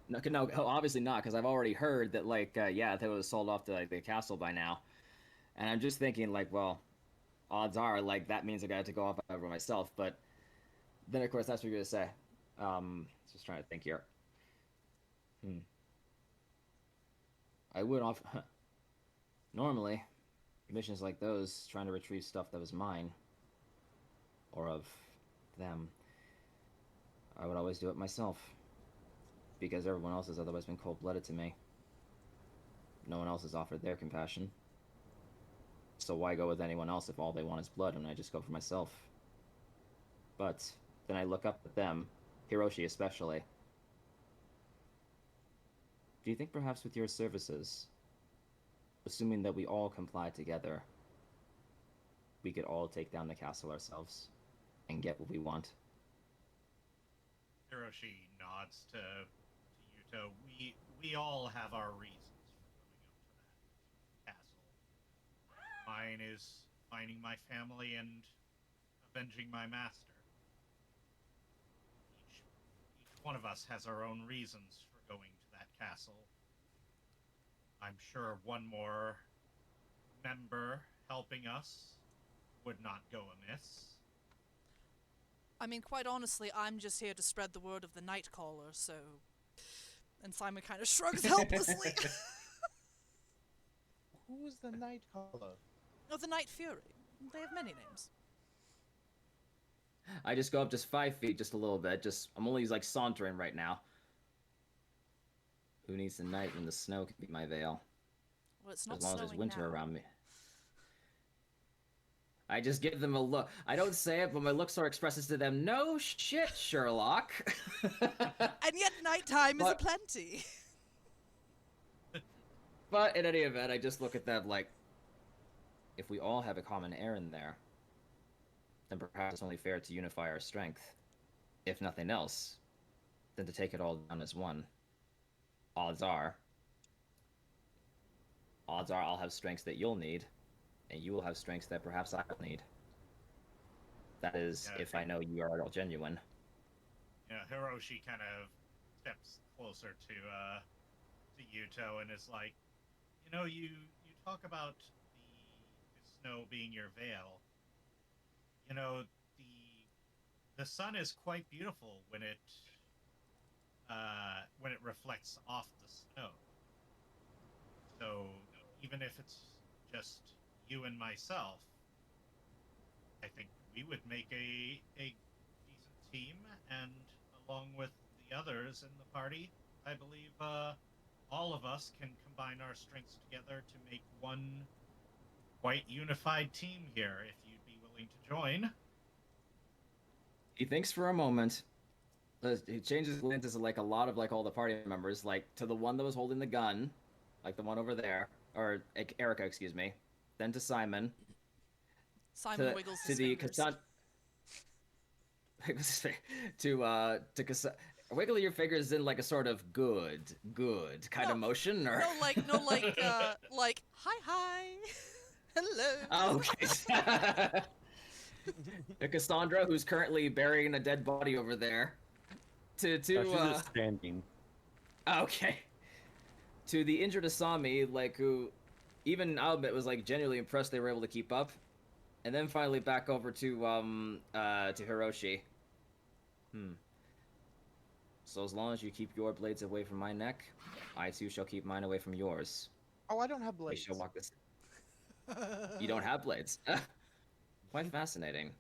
No, obviously not, because I've already heard that, like, yeah, they was sold off to, like, the castle by now. And I'm just thinking, like, well, odds are, like, that means I got to go off over myself, but then, of course, that's what you're going to say. Just trying to think here. I would off... Normally, missions like those, trying to retrieve stuff that was mine, or of them, I would always do it myself. Because everyone else has otherwise been cold-blooded to me. No one else has offered their compassion. So why go with anyone else if all they want is blood and I just go for myself? But then I look up at them, Hiroshi especially. Do you think perhaps with your services, assuming that we all comply together, we could all take down the castle ourselves and get what we want? Hiroshi nods to Yuto. We all have our reasons for going up to that castle. Mine is finding my family and avenging my master. Each one of us has our own reasons for going to that castle. I'm sure one more member helping us would not go amiss. I mean, quite honestly, I'm just here to spread the word of the Nightcaller, so... And Simon kind of shrugs helplessly. Who is the Nightcaller? Oh, the Night Fury. They have many names. I just go up just 5 feet, just a little bit. I'm only like sauntering right now. Who needs the night when the snow can be my veil? Well, it's not As long as there's snowing winter now. around me. I just give them a look. I don't say it, but my look sort of expresses to them, no shit, Sherlock. And yet nighttime is But- aplenty. But in any event, I just look at them like, if we all have a common errand there, then perhaps it's only fair to unify our strength. If nothing else, than to take it all down as one. Odds are I'll have strengths that you'll need, and you will have strengths that perhaps I will need. That is, Yeah, if I know you are at all genuine. Yeah, Hiroshi kind of steps closer to Yuto and is like, you know, you talk about the snow being your veil. You know, the sun is quite beautiful when it reflects off the snow. So even if it's just you and myself, I think we would make a decent team, and along with the others in the party, I believe all of us can combine our strengths together to make one quite unified team here, if you'd be willing to join. He thinks for a moment. He changes glances to like a lot of like all the party members, like to the one that was holding the gun, like the one over there, or Erica, excuse me. Then to Simon. Simon wiggles to his the fingers. Wiggle your fingers in like a sort of good kind of motion, or like, hi, hello. Oh, okay. Cassandra, who's currently burying a dead body over there. She's just standing. Okay. To the injured Asami, like who, even I'll admit was like genuinely impressed they were able to keep up, and then finally back over to Hiroshi. So as long as you keep your blades away from my neck, I too shall keep mine away from yours. Oh, I don't have We blades. shall walk this. You don't have blades. Quite fascinating.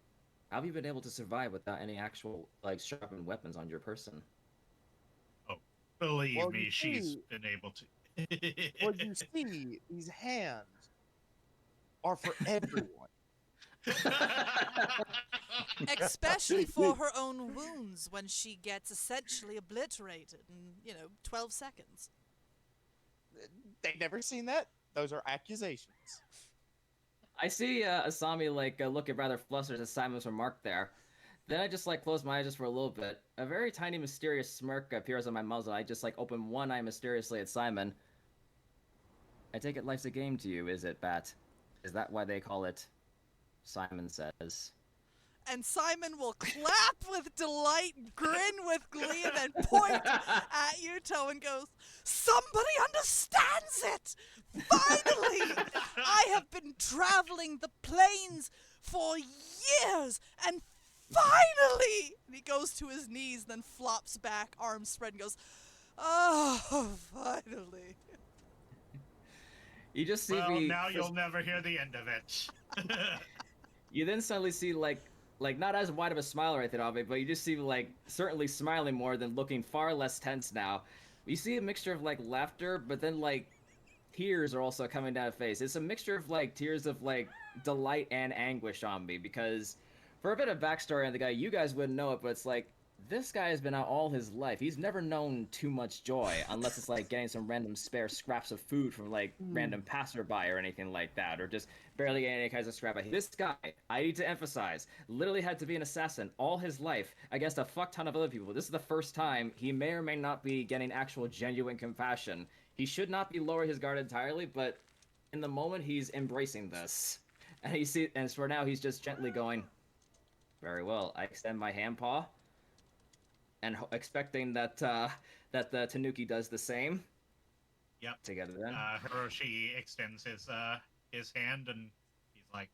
How have you been able to survive without any actual like sharpened weapons on your person? Believe Well, me, you she's see- been able to. Well, you see, these hands are for everyone. Especially for her own wounds when she gets essentially obliterated in, 12 seconds. They've never seen that. Those are accusations. I see Asami like looking rather flustered at Simon's remark there. Then I just like close my eyes just for a little bit. A very tiny mysterious smirk appears on my muzzle. I just like open one eye mysteriously at Simon. I take it life's a game to you, is it, Bat? Is that why they call it? Simon says. And Simon will clap with delight, grin with glee, and then point at Yuto and goes, "Somebody understands it! Finally! I have been traveling the plains for years, and finally!" And he goes to his knees, then flops back, arms spread, and goes, "Oh, finally." You just see Well, me. now you'll never hear the end of it. You then suddenly see like not as wide of a smile right there on me, but you just see like certainly smiling more than looking far less tense now. You see a mixture of like laughter, but then like tears are also coming down his face. It's a mixture of like tears of like delight and anguish on me because for a bit of backstory on the guy, you guys wouldn't know it, but it's like this guy has been out all his life. He's never known too much joy unless it's like getting some random spare scraps of food from like random passerby or anything like that, or just barely getting any kinds of scrap. This guy, I need to emphasize, literally had to be an assassin all his life against a fuck ton of other people. This is the first time he may or may not be getting actual genuine compassion. He should not be lowering his guard entirely, but in the moment he's embracing this. And for now he's just gently going, very well. I extend my hand paw, and expecting that that the Tanuki does the same. Yep. Together then. Hiroshi extends his hand, and he's like,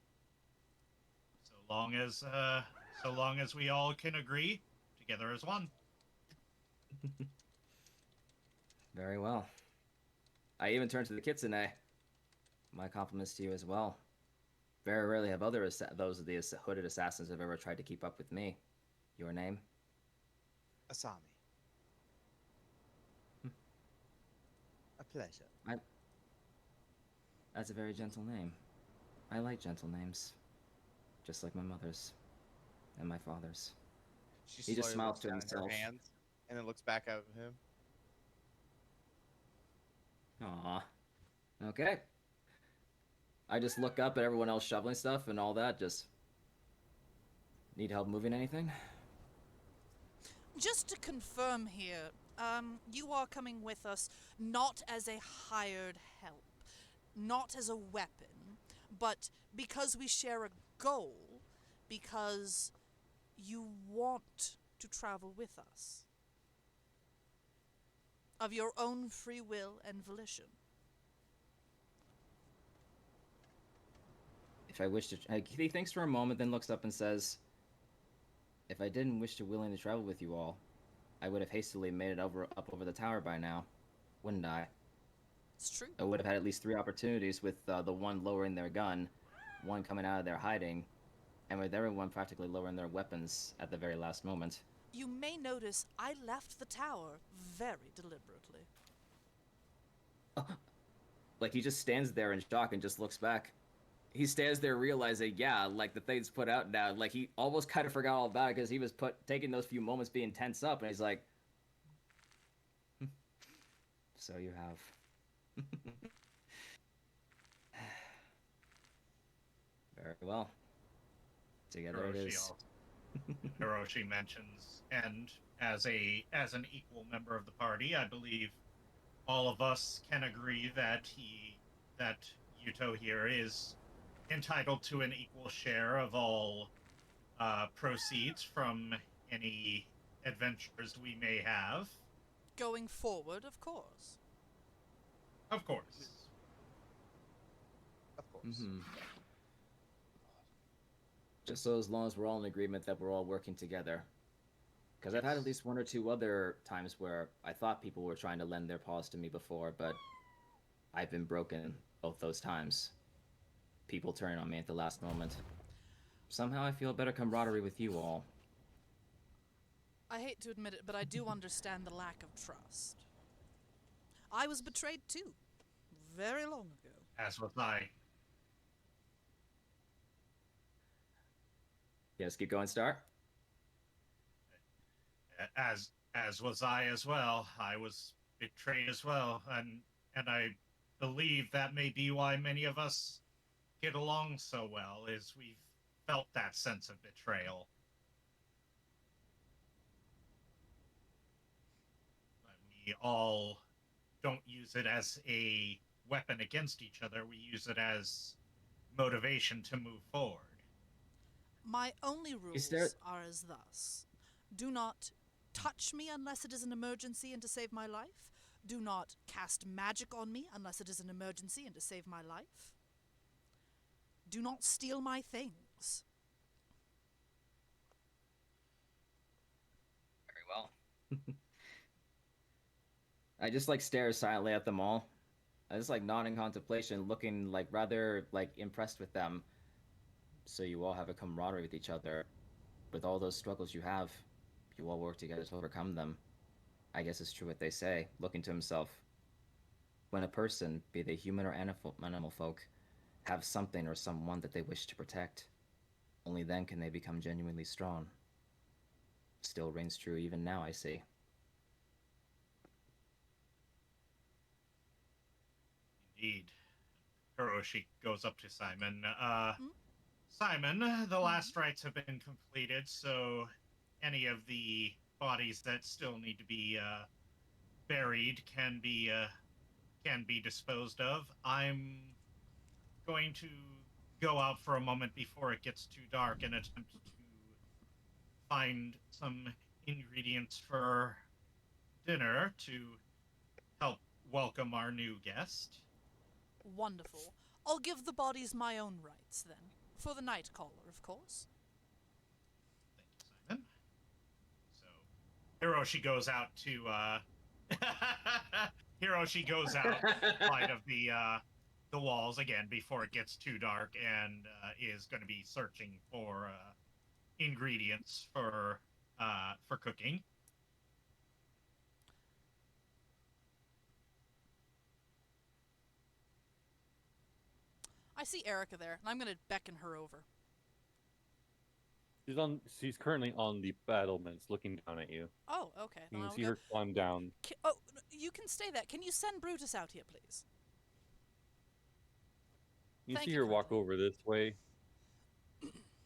so long as we all can agree, together as one. Very well. I even turn to the Kitsune. My compliments to you as well. Very rarely have those of the hooded assassins have ever tried to keep up with me. Your name? Asami. A pleasure. That's a very gentle name. I like gentle names. Just like my mother's. And my father's. She He just slowly smiles looks to down at her himself. hands and then looks back at him. Aw. Okay. I just look up at everyone else shoveling stuff and all that, just... Need help moving anything? Just to confirm here, you are coming with us not as a hired help, not as a weapon, but because we share a goal, because you want to travel with us. Of your own free will and volition. If I wish to... he thinks for a moment, then looks up and says... If I didn't wish to willingly travel with you all, I would have hastily made it up over the tower by now, wouldn't I? It's true. I would have had at least 3 opportunities with the one lowering their gun, one coming out of their hiding, and with everyone practically lowering their weapons at the very last moment. You may notice I left the tower very deliberately. Like, he just stands there in shock and just looks back. He stands there realizing, yeah, like, the thing's put out now. Like, he almost kind of forgot all about it because he was taking those few moments being tense up, and he's like... So you have. Very well. Together it is. Hiroshi mentions, and as an equal member of the party, I believe all of us can agree that Yuto here is entitled to an equal share of all proceeds from any adventures we may have. Going forward, of course. Of course. Of course. Mm-hmm. Just so as long as we're all in agreement that we're all working together. Because I've had at least 1 or 2 other times where I thought people were trying to lend their paws to me before, but I've been broken both those times. People turning on me at the last moment. Somehow I feel a better camaraderie with you all. I hate to admit it, but I do understand the lack of trust. I was betrayed too, very long ago. As was I. Yes, keep going, Star. As was I as well. I was betrayed as well, and I believe that may be why many of us get along so well, is we've felt that sense of betrayal. But we all don't use it as a weapon against each other. We use it as motivation to move forward. My only rules are as thus. Do not touch me unless it is an emergency and to save my life. Do not cast magic on me unless it is an emergency and to save my life. Do not steal my things. Very well. I just, like, stare silently at them all. I just like nod in contemplation, looking like rather like impressed with them. So you all have a camaraderie with each other. With all those struggles you have, you all work together to overcome them. I guess it's true what they say, looking to himself. When a person, be they human or animal folk, have something or someone that they wish to protect, only then can they become genuinely strong. Still rings true even now, I see. Indeed. Hiroshi goes up to Simon. Hmm? Simon, the last rites have been completed, so any of the bodies that still need to be buried can be disposed of. I'm going to go out for a moment before it gets too dark and attempt to find some ingredients for dinner to help welcome our new guest. Wonderful. I'll give the bodies my own rights, then. For the night caller, of course. Thank you, Simon. So Hiroshi goes out to Hiroshi goes out side of the walls again before it gets too dark and is going to be searching for ingredients for cooking. I see Erica there, and I'm going to beckon her over. She's currently on the battlements, looking down at you. Oh, okay. You Then can I'll see go. her climb down. Oh, you can stay there. Can you send Brutus out here, please? You Thank see you, her walk Cordelia. over this way,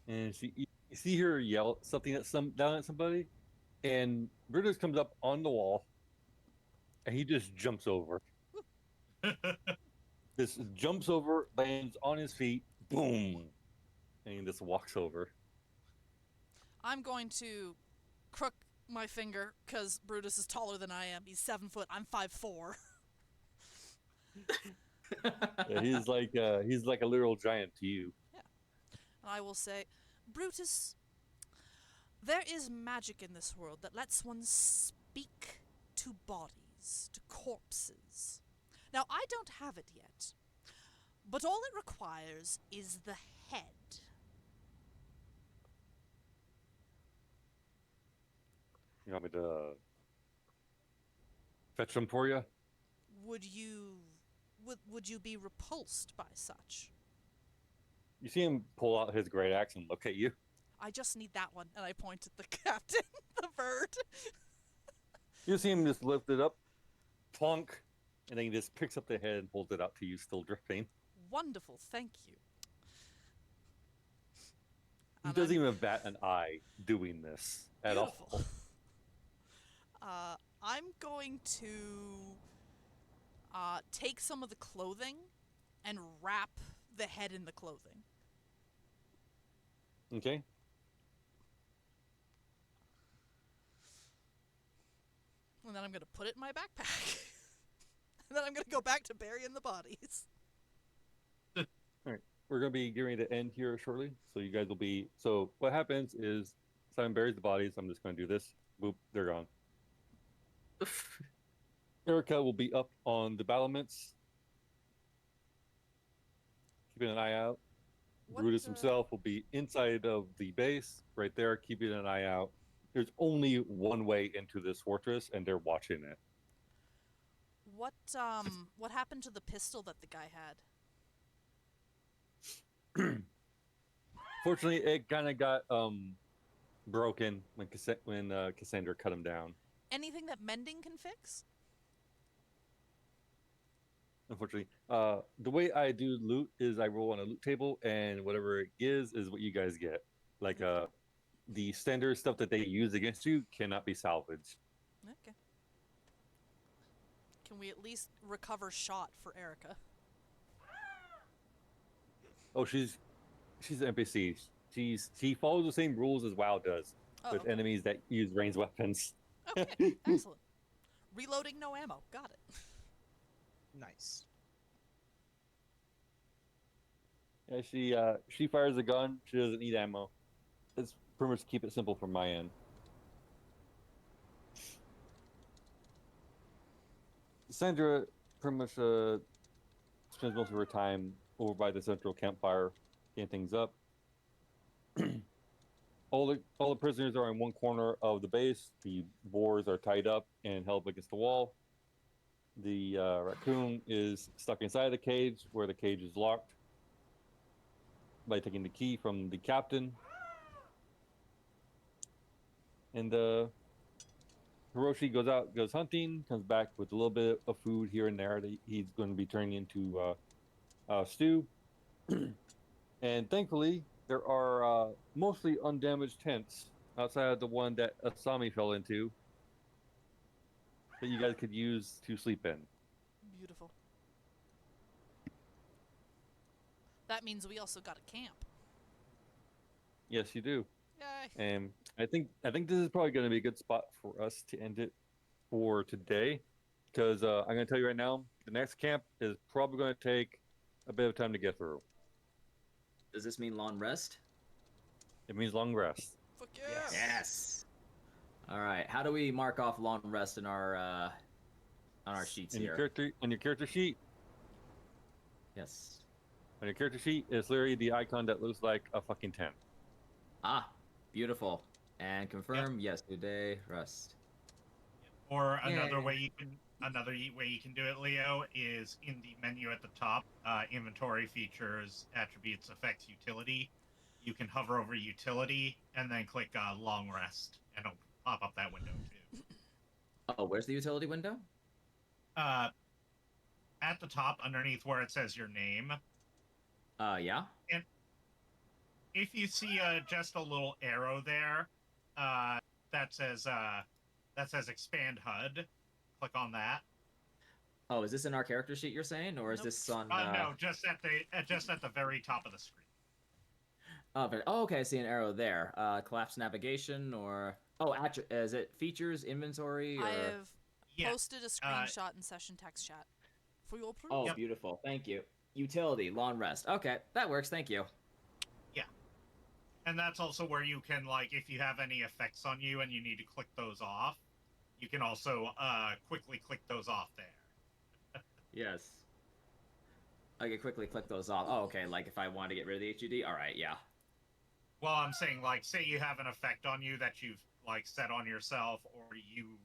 and you see her yell something at down at somebody, and Brutus comes up on the wall, and he just jumps over. Just jumps over, lands on his feet, boom, and he just walks over. I'm going to crook my finger because Brutus is taller than I am. He's 7 foot. I'm 5'4". Yeah, he's like a literal giant to you. And I will say, Brutus, there is magic in this world that lets one speak to bodies, to corpses. Now, I don't have it yet, but all it requires is the head. You want me to fetch them for you? Would you be repulsed by such? You see him pull out his great axe and look at you. I just need that one, and I point at the captain, the bird. You see him just lift it up, plunk, and then he just picks up the head and holds it out to you, still dripping. Wonderful, thank you. He And doesn't I'm- even bat an eye doing this at Beautiful. all. I'm going to take some of the clothing and wrap the head in the clothing. Okay. And then I'm going to put it in my backpack. And then I'm going to go back to burying the bodies. All right. We're going to be getting ready to end here shortly. So you guys will be... So what happens is Simon buries the bodies. I'm just going to do this. Boop. They're gone. Erica will be up on the battlements, keeping an eye out. What, Brutus himself will be inside of the base, right there, keeping an eye out. There's only one way into this fortress, and they're watching it. What happened to the pistol that the guy had? Fortunately, it kind of got broken when Cassandra cut him down. Anything that mending can fix? Unfortunately, the way I do loot is I roll on a loot table, and whatever it is what you guys get. Like the standard stuff that they use against you cannot be salvaged. Okay. Can we at least recover shot for Erica? Oh, she's an NPC. She follows the same rules as WoW does with okay. enemies that use ranged weapons. Okay, excellent. Reloading, no ammo. Got it. Nice. Yeah, she fires a gun. She doesn't need ammo. It's pretty much keep it simple from my end. Sandra pretty much spends most of her time over by the central campfire, getting things up. All the prisoners are in one corner of the base. The boars are tied up and held against the wall. The raccoon is stuck inside the cage, where the cage is locked by taking the key from the captain. And Hiroshi goes hunting, comes back with a little bit of food here and there that he's going to be turning into stew. And thankfully, there are mostly undamaged tents outside of the one that Asami fell into that you guys could use to sleep in. Beautiful. That means we also got a camp. Yes, you do. Yay. And I think this is probably going to be a good spot for us to end it for today, because I'm going to tell you right now, the next camp is probably going to take a bit of time to get through. Does this mean long rest? It means long rest. Fuck yeah. Yes. All right. How do we mark off long rest in our on our sheets On here? your character sheet, Yes. on your character sheet is literally the icon that looks like a fucking tent. Ah, beautiful. And confirm. Yes, today rest. Or another Yay. way you can do it, Leo, is in the menu at the top, inventory, features, attributes, effects, utility. You can hover over utility and then click long rest, and it'll pop up that window too. Oh, where's the utility window? At the top, underneath where it says your name, Yeah. if you see just a little arrow there that says expand HUD, click on that. Oh, is this in our character sheet you're saying, or is Nope. this on? No, just at the very top of the screen. Oh, okay. I see an arrow there. Collapse navigation, or is it features, inventory, or? I have Yeah. posted a screenshot in session text chat for your proof. Oh, Yep. beautiful. Thank you. Utility, long rest. Okay, that works. Thank you. And that's also where you can, like, if you have any effects on you and you need to click those off, you can also quickly click those off there. Yes. I can quickly click those off. Oh, okay. Like if I want to get rid of the HUD. All right. Yeah. Well, I'm saying, like, say you have an effect on you that you've, like, set on yourself, or you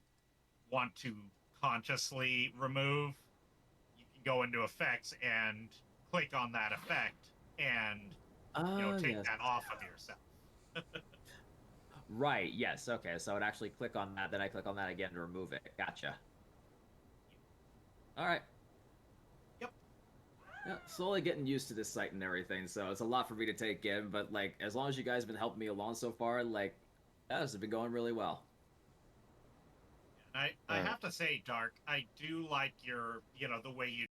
want to consciously remove, you can go into effects and click on that effect and, take Yes. that off of yourself. Right. Yes. Okay. So I'd actually click on that, then I click on that again to remove it. Gotcha. All right. Yep. Yeah, slowly getting used to this site and everything, so it's a lot for me to take in. But like, as long as you guys have been helping me along so far, like, that has been going really well. I have to say, Dark, I do like your, the way you